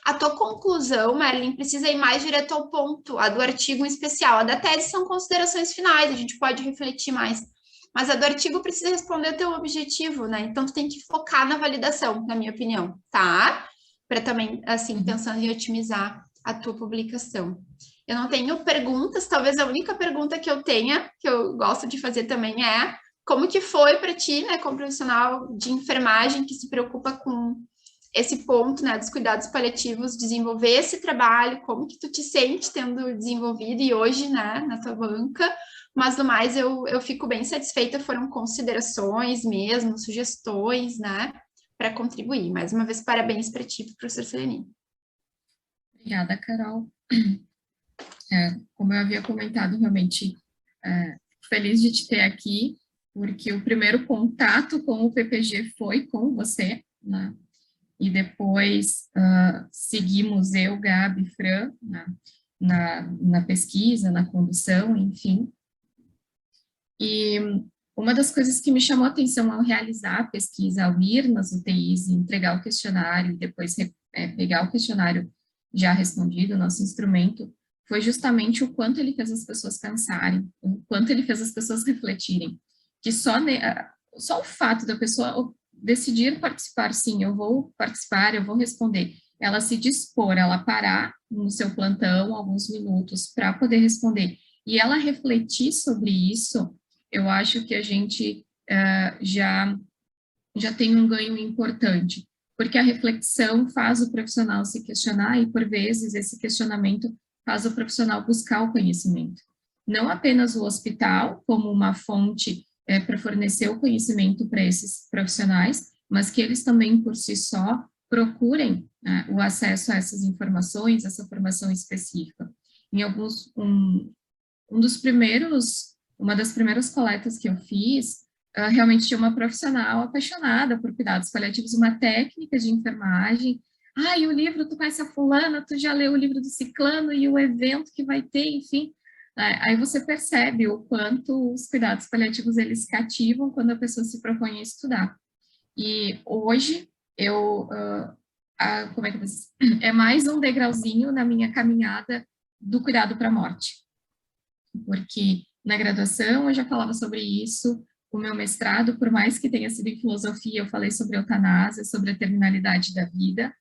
A tua conclusão, Marilyn, precisa ir mais direto ao ponto, a do artigo em especial. A da tese são considerações finais, a gente pode refletir mais. Mas a do artigo precisa responder ao teu objetivo, né? Então, tu tem que focar na validação, na minha opinião, tá? Para também, assim, pensando em otimizar a tua publicação. Eu não tenho perguntas, talvez a única pergunta que eu tenha, que eu gosto de fazer também é como que foi para ti, né, como profissional de enfermagem que se preocupa com esse ponto, né, dos cuidados paliativos, desenvolver esse trabalho, como que tu te sente tendo desenvolvido e hoje, né, na tua banca, mas no mais eu fico bem satisfeita, foram considerações mesmo, sugestões, né, para contribuir. Mais uma vez, parabéns para ti, professor Selenini. Obrigada, Carol. Como eu havia comentado, realmente, feliz de te ter aqui, porque o primeiro contato com o PPG foi com você, né? E depois seguimos eu, Gabi, Fran, na pesquisa, na condução, enfim. E uma das coisas que me chamou a atenção ao realizar a pesquisa, ao ir nas UTIs, entregar o questionário e depois pegar o questionário já respondido, nosso instrumento, foi justamente o quanto ele fez as pessoas pensarem, o quanto ele fez as pessoas refletirem, que só o fato da pessoa decidir participar, sim, eu vou participar, eu vou responder, ela se dispor, ela parar no seu plantão alguns minutos para poder responder, e ela refletir sobre isso, eu acho que a gente já tem um ganho importante, porque a reflexão faz o profissional se questionar e, por vezes, esse questionamento faz o profissional buscar o conhecimento. Não apenas o hospital, como uma fonte para fornecer o conhecimento para esses profissionais, mas que eles também, por si só, procurem o acesso a essas informações, essa formação específica. Em alguns, um dos primeiros uma das primeiras coletas que eu fiz, realmente tinha uma profissional apaixonada por cuidados paliativos, uma técnica de enfermagem. E o livro, tu conhece a fulana, tu já leu o livro do ciclano e o evento que vai ter, enfim. Aí você percebe o quanto os cuidados paliativos, eles cativam quando a pessoa se propõe a estudar. E hoje, como é que eu diz? É mais um degrauzinho na minha caminhada do cuidado para a morte. Porque na graduação eu já falava sobre isso, o meu mestrado, por mais que tenha sido em filosofia, eu falei sobre eutanásia, sobre a terminalidade da vida,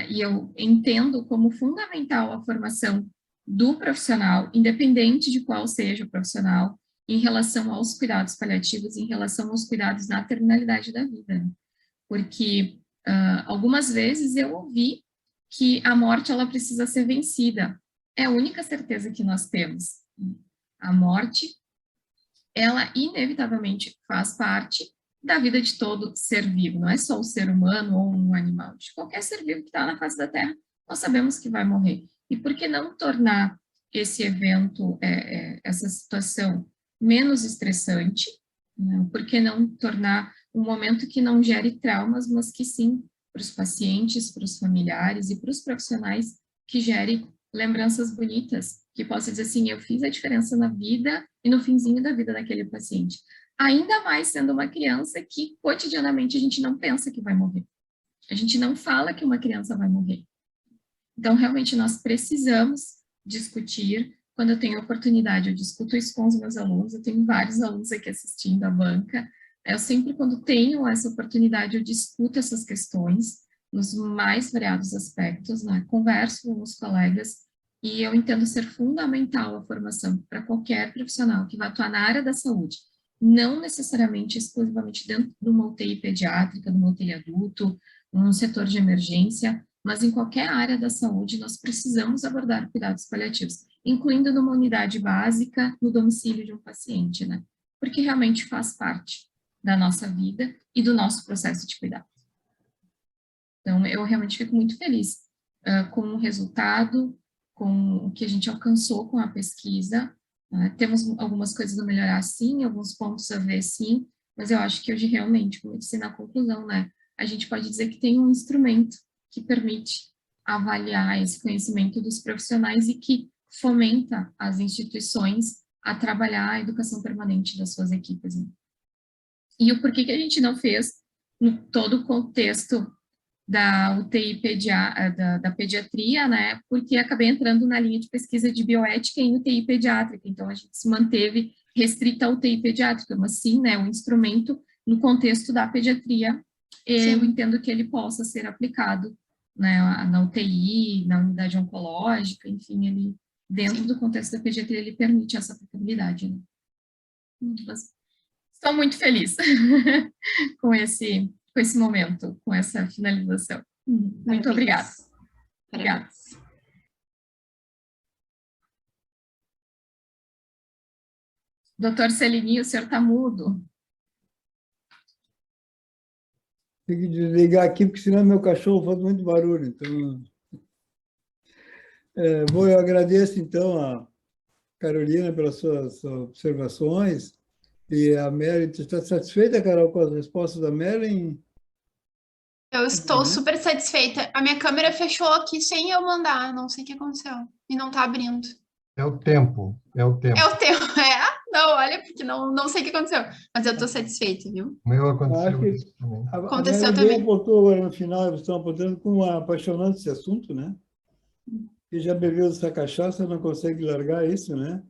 e eu entendo como fundamental a formação do profissional, independente de qual seja o profissional, em relação aos cuidados paliativos, em relação aos cuidados na terminalidade da vida. Porque algumas vezes eu ouvi que a morte ela precisa ser vencida. É a única certeza que nós temos. A morte, ela inevitavelmente faz parte da vida de todo ser vivo, não é só o ser humano ou um animal, de qualquer ser vivo que está na face da Terra, nós sabemos que vai morrer. E por que não tornar esse evento, essa situação menos estressante, né? Por que não tornar um momento que não gere traumas, mas que sim, para os pacientes, para os familiares e para os profissionais, que gere lembranças bonitas, que possa dizer assim, eu fiz a diferença na vida e no finzinho da vida daquele paciente. Ainda mais sendo uma criança que cotidianamente a gente não pensa que vai morrer. A gente não fala que uma criança vai morrer. Então, realmente, nós precisamos discutir. Quando eu tenho oportunidade, eu discuto isso com os meus alunos. Eu tenho vários alunos aqui assistindo a banca. Eu sempre, quando tenho essa oportunidade, eu discuto essas questões nos mais variados aspectos, né? Converso com os colegas e eu entendo ser fundamental a formação para qualquer profissional que vai atuar na área da saúde, não necessariamente exclusivamente dentro de uma UTI pediátrica, de uma UTI adulto, um setor de emergência, mas em qualquer área da saúde nós precisamos abordar cuidados paliativos, incluindo numa unidade básica no domicílio de um paciente, né? Porque realmente faz parte da nossa vida e do nosso processo de cuidado. Então, eu realmente fico muito feliz com o resultado, com o que a gente alcançou com a pesquisa. Temos algumas coisas a melhorar, sim, alguns pontos a ver, sim, mas eu acho que hoje realmente, como eu disse na conclusão, né, a gente pode dizer que tem um instrumento que permite avaliar esse conhecimento dos profissionais e que fomenta as instituições a trabalhar a educação permanente das suas equipes. Né? E o porquê que a gente não fez no todo o contexto da UTI da pediatria, né, porque acabei entrando na linha de pesquisa de bioética em UTI pediátrica, então a gente se manteve restrita à UTI pediátrica, mas sim, né, um instrumento no contexto da pediatria, eu entendo que ele possa ser aplicado, né, na UTI, na unidade oncológica, enfim, ele, dentro do contexto da pediatria, ele permite essa aplicabilidade. Né? Mas estou muito feliz com esse momento, com essa finalização. Muito obrigada. Obrigada. Doutor Celininho, o senhor está mudo. Tem que desligar aqui, porque senão meu cachorro faz muito barulho. Então, eu agradeço, então, a Carolina pelas suas observações. E a Mary, você está satisfeita, Carol, com as respostas da Mary? Eu estou super satisfeita. A minha câmera fechou aqui sem eu mandar, não sei o que aconteceu. E não está abrindo. É o tempo, é o tempo. É o tempo, Não, olha, porque não sei o que aconteceu. Mas eu estou satisfeita, viu? O meu aconteceu isso também. Aconteceu Mary também. apontou agora no final, eles estão apontando como apaixonante esse assunto, né? E já bebeu essa cachaça, não consegue largar isso, né?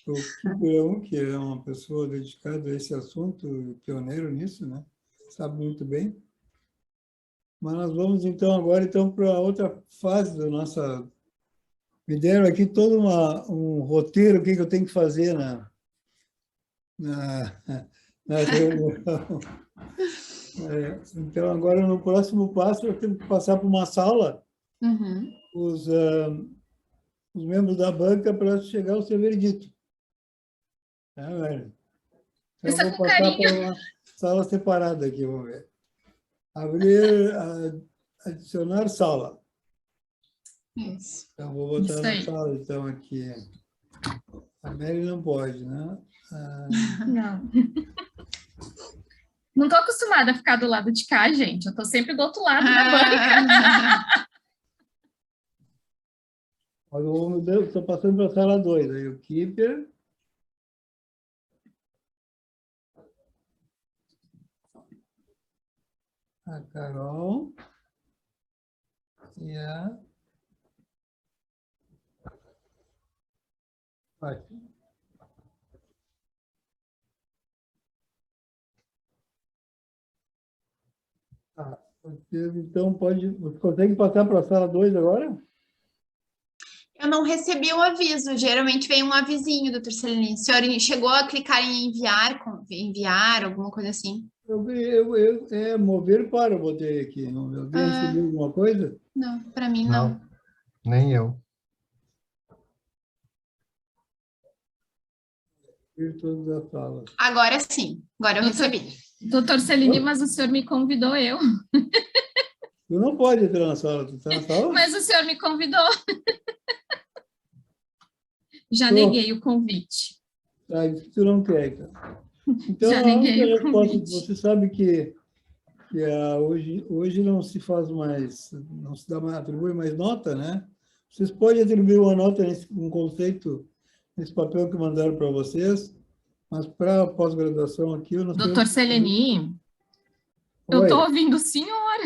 O Kiko Leão, que é uma pessoa dedicada a esse assunto, pioneiro nisso, né? Sabe muito bem. Mas nós vamos, então, agora para outra fase da nossa... Me deram aqui todo um roteiro, o que eu tenho que fazer na reunião. Então, agora, no próximo passo, eu tenho que passar por uma sala, os membros da banca, para chegar ao seu veredito. Velho? Então, eu vou passar para uma sala separada aqui, vamos ver. Abrir, adicionar sala. Isso. Então, vou botar na sala, então, aqui. A Mary não pode, né? Não. Não tô acostumada a ficar do lado de cá, gente. Eu tô sempre do outro lado da banca. Estou passando para a sala 2. Aí o Keeper. A Carol. E a Fátima. Então, você consegue passar para a sala 2 agora? Eu não recebi o aviso. Geralmente vem um avisinho do Celini. O senhor chegou a clicar em enviar, alguma coisa assim? Mover para, eu botei aqui. Alguém recebeu alguma coisa? Não, para mim não. Nem eu. Todas as salas. Agora sim. Agora eu recebi. Doutor Celini, mas o senhor me convidou eu. Tu não pode entrar na sala, tu está na sala? Mas o senhor me convidou. Já neguei o convite. Tá, tu não quer, então. Então, Já neguei o convite. você sabe que hoje não se faz mais, não se atribui mais nota, né? Vocês podem atribuir uma nota um conceito nesse papel que mandaram para vocês, mas para pós-graduação aqui... eu não sei. Doutor Celini, eu estou ouvindo o senhor.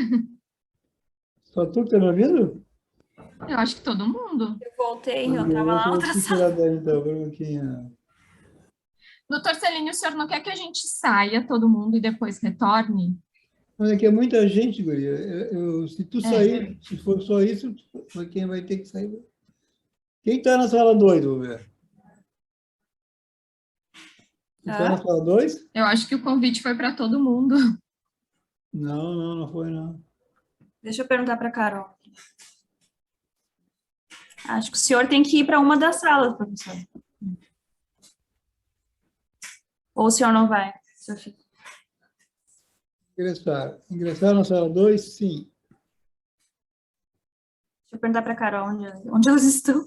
Só tu que está me ouvindo? Eu acho que todo mundo. Eu voltei, eu estava lá na outra sala. Então, um pouquinho. Doutor Celini, o senhor não quer que a gente saia, todo mundo, e depois retorne? Mas é que é muita gente, guria. Se tu sair, se for só isso, quem vai ter que sair? Quem está na sala 2, vou ver? Tu está na sala 2? Eu acho que o convite foi para todo mundo. Não foi, não. Deixa eu perguntar para a Carol. Acho que o senhor tem que ir para uma das salas, professor. Ou o senhor não vai? Ingressar na sala 2, sim. Deixa eu perguntar para a Carol onde elas estão.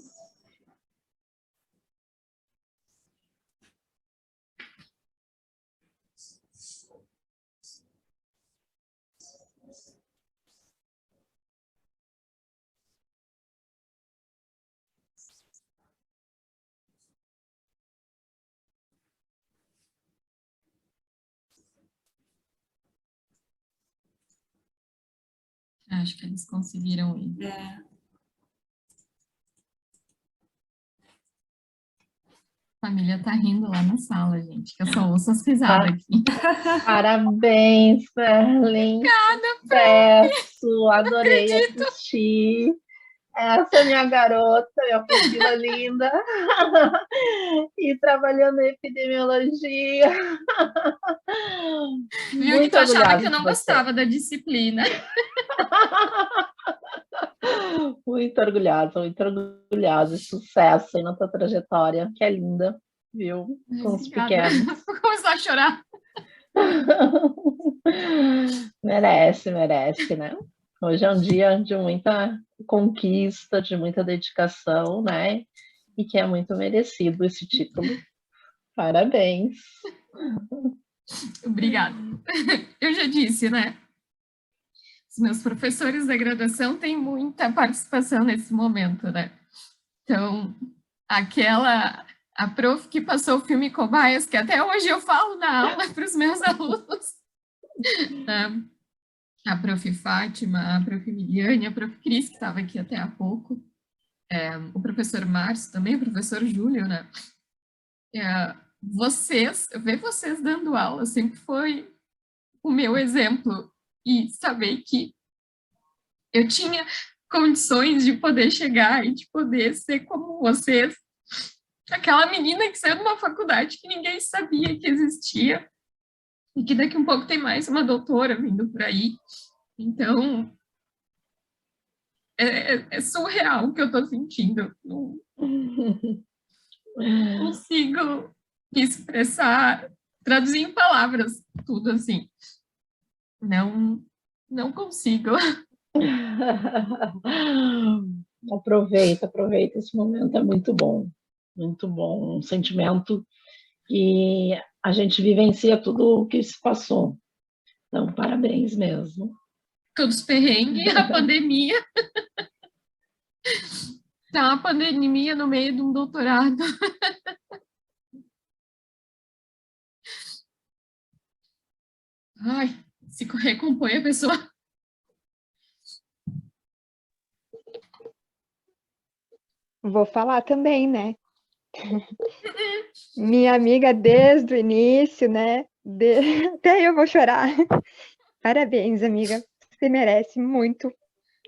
Acho que eles conseguiram ir. A família tá rindo lá na sala, gente, que eu só ouço as risadas aqui. Parabéns, Ferlin. Sucesso, adorei assistir. Essa é minha garota, minha pupila linda. E trabalhando em epidemiologia. Viu que tu achava que eu não gostava da disciplina. Muito orgulhosa. Sucesso aí na tua trajetória, que é linda, viu? Com os pequenos. Começou a chorar. Merece, né? Hoje é um dia de muita conquista, de muita dedicação, né? E que é muito merecido esse título. Parabéns. Obrigada. Eu já disse, né? Os meus professores da graduação têm muita participação nesse momento, né? Então, a prof que passou o filme Cobaias, que até hoje eu falo na aula para os meus alunos. A prof Fátima, a prof Miliane, a prof Cris, que estava aqui até há pouco. O professor Márcio também, o professor Júlio, né? Ver vocês dando aula sempre foi o meu exemplo. E saber que eu tinha condições de poder chegar e de poder ser como vocês. Aquela menina que saiu de uma faculdade que ninguém sabia que existia. E que daqui um pouco tem mais uma doutora vindo por aí. Então, é surreal o que eu estou sentindo. Não consigo expressar, traduzir em palavras tudo assim. Não consigo. Aproveita esse momento, é muito bom, um sentimento que a gente vivencia tudo o que se passou. Então, parabéns mesmo. Todos os perrengues, a pandemia. Tá uma pandemia no meio de um doutorado. Ai, se recompõe a pessoa. Vou falar também, né? Minha amiga desde o início, né? Até eu vou chorar. Parabéns, amiga. Você merece muito.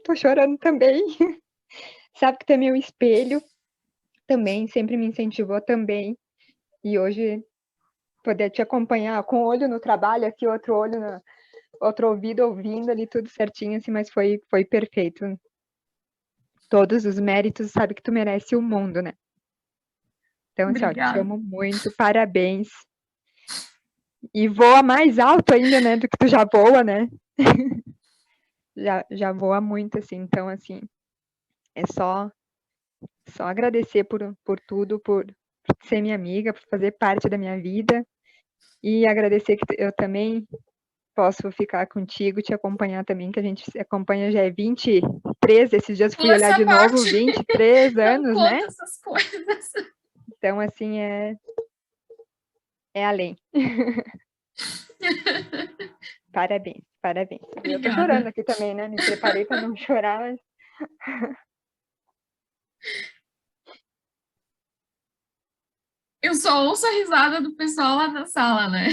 Tô chorando também. Sabe que tu é meu espelho também, sempre me incentivou também. E hoje poder te acompanhar com um olho no trabalho, aqui outro olho, outro ouvido ouvindo ali, tudo certinho, assim, mas foi perfeito. Todos os méritos, sabe que tu merece o mundo, né? Então, assim, ó, te amo muito, parabéns. E voa mais alto ainda, né, do que tu já voa, né? já voa muito, assim, então, assim, é só agradecer por tudo, por ser minha amiga, por fazer parte da minha vida, e agradecer que eu também posso ficar contigo, te acompanhar também, que a gente se acompanha já é 23, esses dias fui olhar de novo, 23 anos, né? Essas coisas. Então, assim, é além. Parabéns, parabéns. Obrigada. Eu tô chorando aqui também, né? Me preparei para não chorar, mas... Eu só ouço a risada do pessoal lá na sala, né?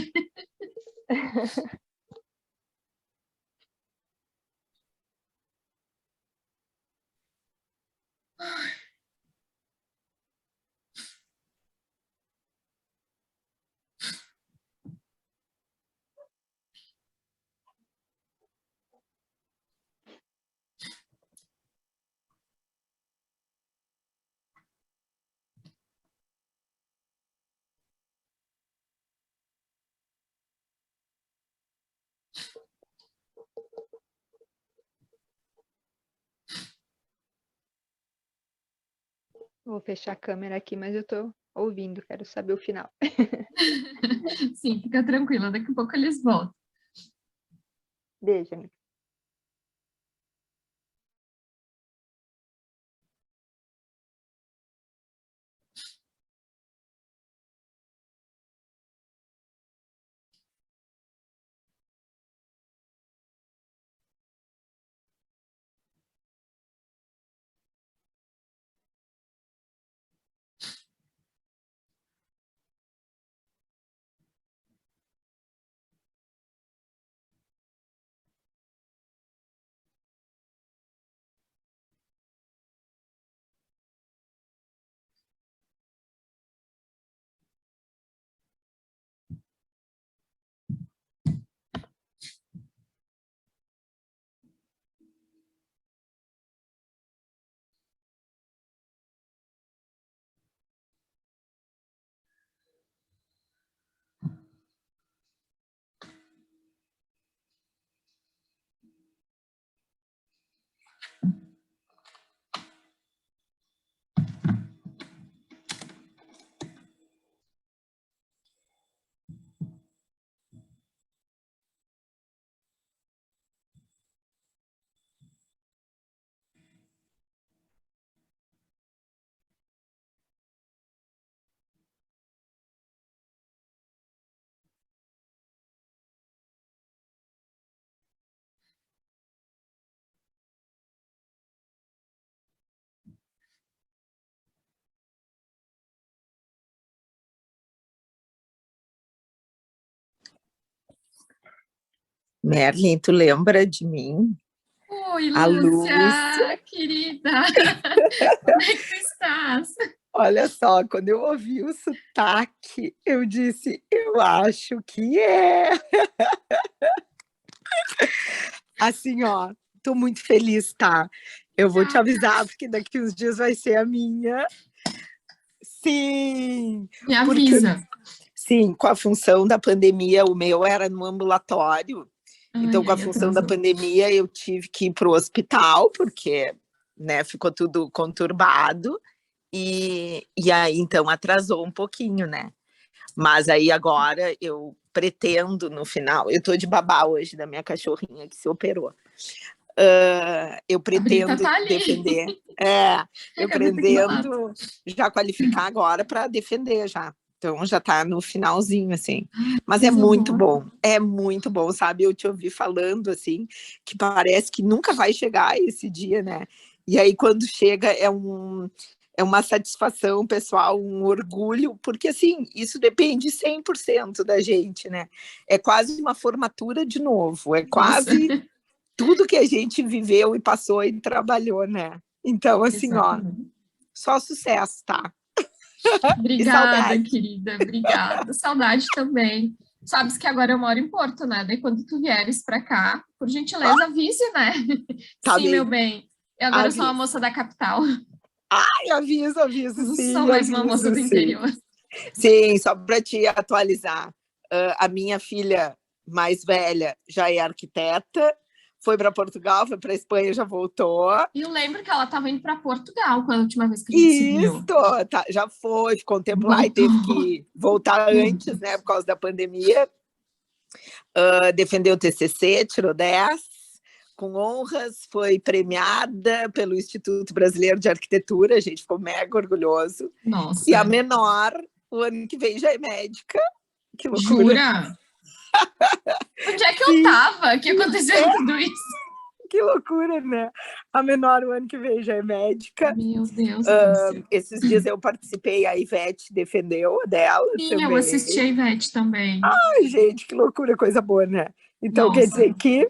Vou fechar a câmera aqui, mas eu tô ouvindo, quero saber o final. Sim, fica tranquila, daqui a pouco eles voltam. Beijo, amiga. Merlin, tu lembra de mim? Oi, A Lúcia, querida. Como é que tu estás? Olha só, quando eu ouvi o sotaque, eu disse, eu acho que é. Assim, ó, tô muito feliz, tá? Eu vou te avisar, porque daqui uns dias vai ser a minha. Sim! Me avisa. Sim, com a função da pandemia, o meu era no ambulatório. Então, com a função da pandemia, eu tive que ir para o hospital, porque, né, ficou tudo conturbado. E aí, então, atrasou um pouquinho, né? Mas aí agora eu pretendo no final, eu estou de babá hoje da minha cachorrinha que se operou. Eu pretendo tá ali. defender, eu Brita aqui do lado. pretendo já qualificar agora para defender já. Então já está no finalzinho, assim. Mas é Coisa muito boa. bom, é muito bom, sabe? Eu te ouvi falando, assim, que parece que nunca vai chegar esse dia, né? E aí, quando chega, é uma satisfação pessoal, um orgulho, porque, assim, isso depende 100% da gente, né? É quase uma formatura de novo, é quase tudo que a gente viveu e passou e trabalhou, né? Então, assim, ó, Exatamente. só sucesso, tá? Obrigada, querida, obrigada. Saudade também. Sabes que agora eu moro em Porto, né? Daí quando tu vieres para cá, por gentileza, avise, né? Tá Sim, bem. meu bem. Eu agora sou uma Aviso. moça da capital. Ai, aviso, Não sim, sou mais uma moça do sim. interior. Sim, só para te atualizar, a minha filha mais velha já é arquiteta, foi para Portugal, foi para Espanha, já voltou. E eu lembro que ela estava indo para Portugal quando a última vez que a gente se viu. Isso, tá, já foi, ficou um tempo lá e teve que voltar antes, né, por causa da pandemia. Defendeu o TCC, tirou 10, com honras, foi premiada pelo Instituto Brasileiro de Arquitetura, a gente ficou mega orgulhoso. Nossa. E a menor, o ano que vem já é médica. Que loucura. Jura? Onde é que eu tava? Que aconteceu tudo isso? Que loucura, né? A menor, o ano que vem, já é médica. Meu Deus. Esses dias eu participei, a Ivete defendeu a dela. Sim, também. eu assisti a Ivete também. Ai, gente, que loucura, coisa boa, né? Então, Nossa. quer dizer que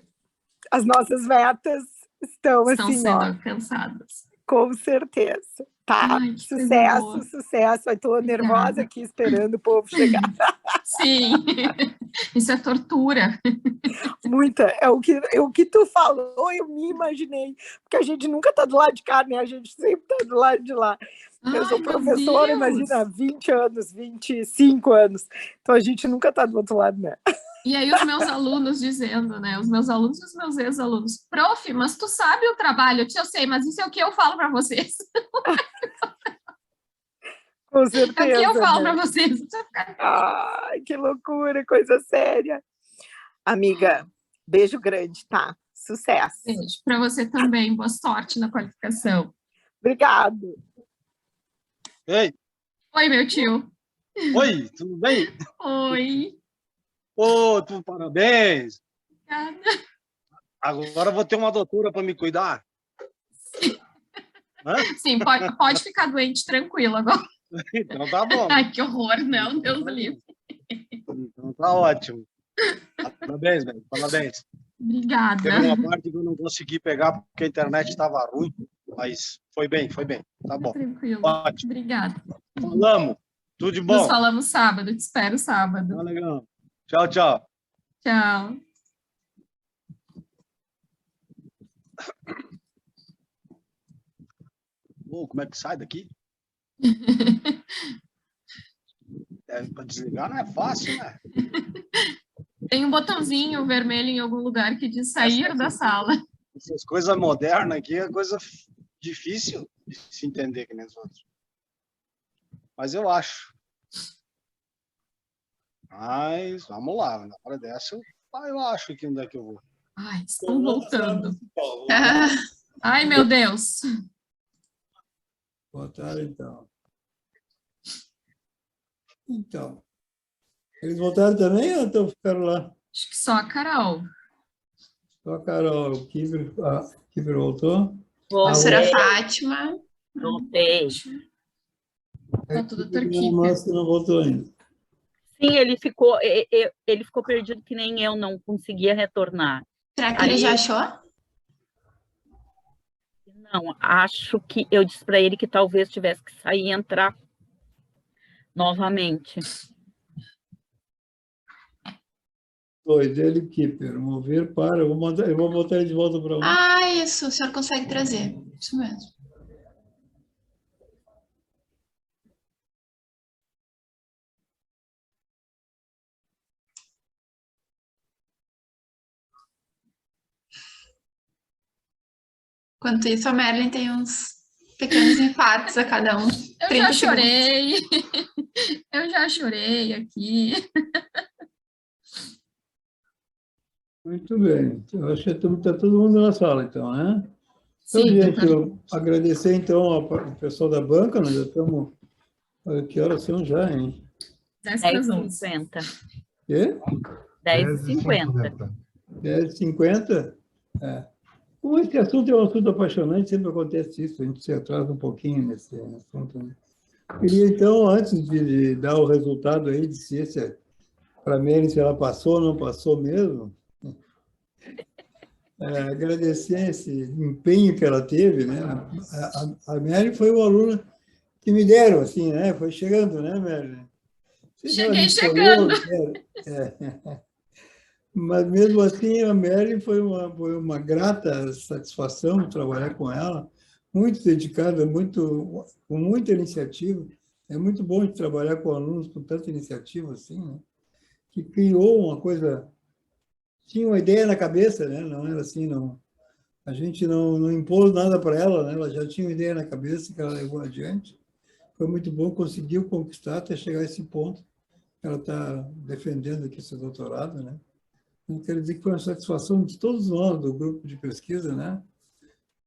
as nossas metas estão assim, sendo ó, alcançadas. Com certeza. Tá, Ai, que coisa boa. sucesso. Eu tô nervosa aqui esperando o povo chegar. Sim, isso é tortura. Muita. É o que tu falou, eu me imaginei. Porque a gente nunca tá do lado de cá, né? A gente sempre tá do lado de lá. Eu sou professora, imagina, há 20 anos, 25 anos. Então a gente nunca tá do outro lado, né? E aí os meus alunos dizendo, né? Os meus alunos e os meus ex-alunos. Prof, mas tu sabe o trabalho? Eu sei, mas isso é o que eu falo para vocês. Com certeza. É o que eu falo, né? para vocês. Ai, que loucura, coisa séria. Amiga, beijo grande, tá? Sucesso. Beijo. Para você também. Boa sorte na qualificação. Obrigado. Ei. Oi, meu tio. Oi, tudo bem? Oi. Parabéns. Obrigada. Agora eu vou ter uma doutora para me cuidar. Sim, pode ficar doente tranquilo agora. Então tá bom. Ai, que horror, não, Deus livre. Então tá ótimo. Parabéns, velho, parabéns. Obrigada. Teve uma parte que eu não consegui pegar porque a internet estava ruim, mas foi bem, tá bom. Tranquilo. Ótimo. Obrigada. Falamos, tudo de bom. Nos falamos sábado, te espero sábado. Tá legal. Tchau, tchau. Tchau. Como é que sai daqui? Para desligar não é fácil, né? Tem um botãozinho vermelho em algum lugar que diz sair da sala. Essas coisas modernas aqui é coisa difícil de se entender que nem os outros. Mas eu acho. Mas vamos lá, na hora dessa eu acho que onde é que eu vou. Ai, estão voltando. Ai, meu Deus. Voltaram, então. Então. Eles voltaram também ou então ficaram lá? Acho que só a Carol. Só a Carol. O Kiber voltou? Professora Fátima. Voltei. Tá tudo outra equipe. Nossa, não voltou ainda. Sim, ele ficou perdido que nem eu, não conseguia retornar. Será que ele já achou? Não, acho que eu disse para ele que talvez tivesse que sair e entrar novamente. Dele Keeper, mover para. Eu vou botar ele de volta para onde? Ah, isso, o senhor consegue trazer. Isso mesmo. Enquanto isso, a Merlin tem uns Pequenos infartos a cada um. Eu 30 já segundos. chorei. Eu já chorei aqui. Muito bem. Eu acho que está todo mundo na sala, então, né? Então, Sim, gente, eu agradecer, então, ao pessoal da banca. Nós já estamos... Olha, que horas são já, hein? 10 para as 11. 10h50. Quê? 10h50. 10h50? É. Como esse assunto é um assunto apaixonante, sempre acontece isso, a gente se atrasa um pouquinho nesse assunto. Né? Queria, então, antes de dar o resultado aí de ciência, para a Mary, se ela passou ou não passou mesmo, agradecer esse empenho que ela teve. Né? A Mary foi o aluno que me deram, assim, né? Foi chegando, né, Mary? Cheguei chegando. Mas, mesmo assim, a Mary foi uma grata satisfação trabalhar com ela, muito dedicada, com muita iniciativa. É muito bom de trabalhar com alunos com tanta iniciativa assim, né? Que criou uma coisa, tinha uma ideia na cabeça, né? Não era assim, não. A gente não impôs nada para ela, né? Ela já tinha uma ideia na cabeça que ela levou adiante. Foi muito bom, conseguiu conquistar até chegar a esse ponto. Ela está defendendo aqui seu doutorado, né? Eu quero dizer que foi uma satisfação de todos nós do grupo de pesquisa, né?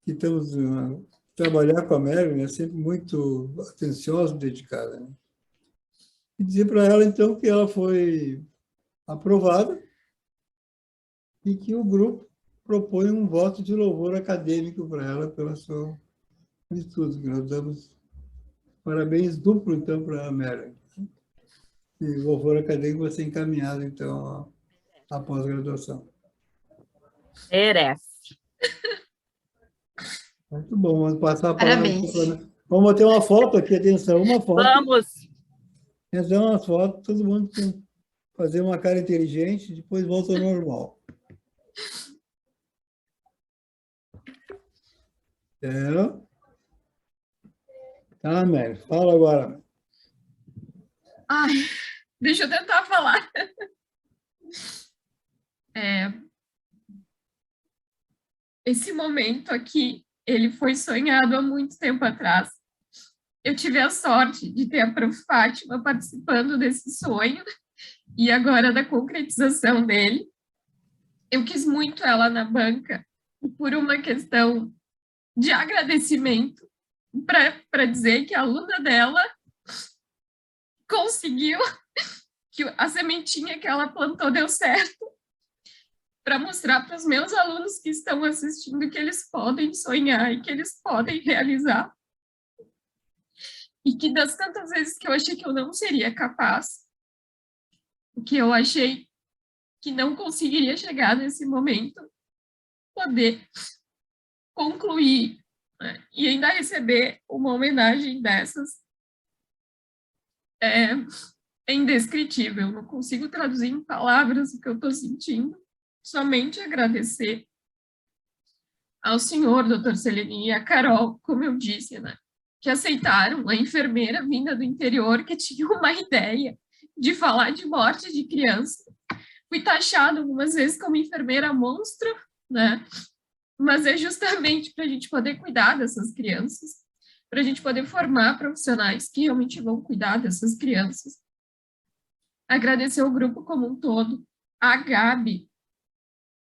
Que estamos a trabalhar com a Mary, né? Sempre muito atenciosa e dedicada. Né? E dizer para ela, então, que ela foi aprovada e que o grupo propõe um voto de louvor acadêmico para ela pelo seu estudo. Nós damos parabéns duplo, então, para a Mary. E o louvor acadêmico vai ser encaminhado, então, à pós-graduação. Merece. Muito bom, vamos passar a palavra. Parabéns. Vamos ter uma foto aqui, atenção, uma foto. Vamos. Então, uma foto, todo mundo tem que fazer uma cara inteligente, depois volta ao normal. Tá, Mary, fala agora. Ai, deixa eu tentar falar. Esse momento aqui, ele foi sonhado há muito tempo atrás. Eu tive a sorte de ter a Prof. Fátima participando desse sonho e agora da concretização dele. Eu quis muito ela na banca por uma questão de agradecimento, para dizer que a aluna dela conseguiu, que a sementinha que ela plantou deu certo, para mostrar para os meus alunos que estão assistindo que eles podem sonhar e que eles podem realizar. E que das tantas vezes que eu achei que eu não seria capaz, que eu achei que não conseguiria chegar nesse momento, poder concluir, né, e ainda receber uma homenagem dessas é indescritível. Não consigo traduzir em palavras o que eu estou sentindo. Somente agradecer ao senhor, doutor Celeni, e a Carol, como eu disse, né, que aceitaram a enfermeira vinda do interior, que tinha uma ideia de falar de morte de criança. Fui taxada algumas vezes como enfermeira monstro, né, mas é justamente para a gente poder cuidar dessas crianças, para a gente poder formar profissionais que realmente vão cuidar dessas crianças. Agradecer ao grupo como um todo, a Gabi,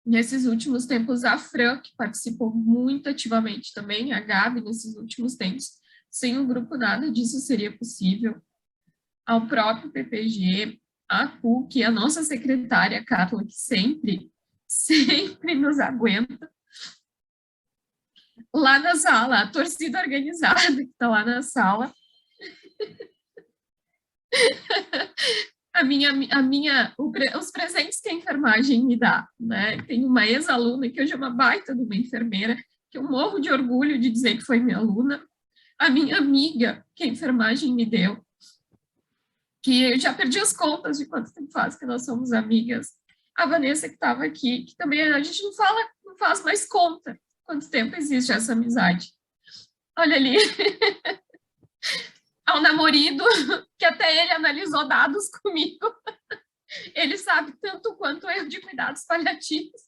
nesses últimos tempos, a Fran, que participou muito ativamente também, a Gabi, nesses últimos tempos. Sem o grupo, nada disso seria possível. Ao próprio PPG, a PUC, a nossa secretária, Carla, que sempre nos aguenta. Lá na sala, a torcida organizada que está lá na sala. Os presentes que a enfermagem me dá, né? Tem uma ex-aluna que hoje é uma baita de uma enfermeira, que eu morro de orgulho de dizer que foi minha aluna. A minha amiga, que a enfermagem me deu, que eu já perdi as contas de quanto tempo faz que nós somos amigas. A Vanessa, que estava aqui, que também a gente não faz mais conta quanto tempo existe essa amizade. Olha ali. Ao namorado, que até ele analisou dados comigo. Ele sabe tanto quanto eu de cuidados paliativos.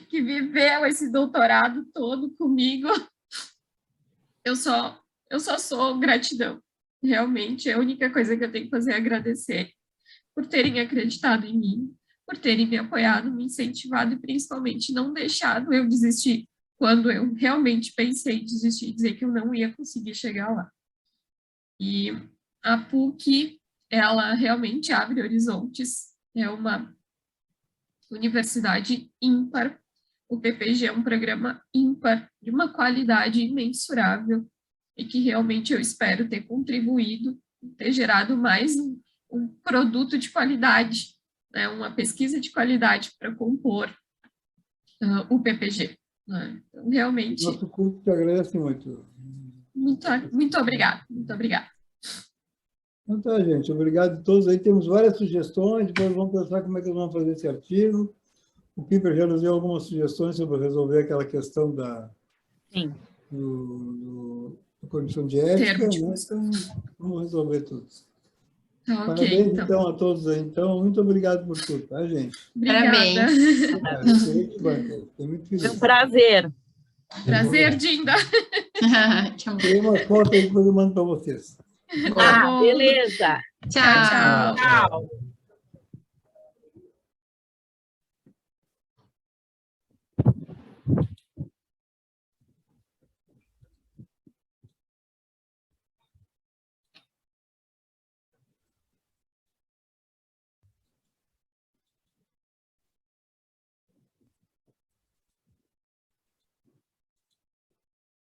Que viveu esse doutorado todo comigo. eu só sou gratidão. Realmente, a única coisa que eu tenho que fazer é agradecer por terem acreditado em mim, por terem me apoiado, me incentivado e principalmente não deixado eu desistir quando eu realmente pensei em desistir e dizer que eu não ia conseguir chegar lá. E a PUC, ela realmente abre horizontes, é uma universidade ímpar. O PPG é um programa ímpar, de uma qualidade imensurável, e que realmente eu espero ter contribuído, ter gerado mais um produto de qualidade, né, uma pesquisa de qualidade para compor o PPG. Né? Então, realmente... Nosso curso te agradece muito. Muito obrigada, muito obrigada. Então tá, gente. Obrigado a todos. Aí temos várias sugestões, depois vamos pensar como é que nós vamos fazer esse artigo. O Piper já nos deu algumas sugestões sobre resolver aquela questão da comissão de ética, né? Então, vamos resolver tudo. Tá, ok, Parabéns, então, a todos aí. Então, muito obrigado por tudo, tá, gente? Obrigada. Foi muito feliz. Foi um prazer. Prazer, Dinda. Tem uma foto aí que eu mando para vocês. Ah, beleza. Tchau. Tchau.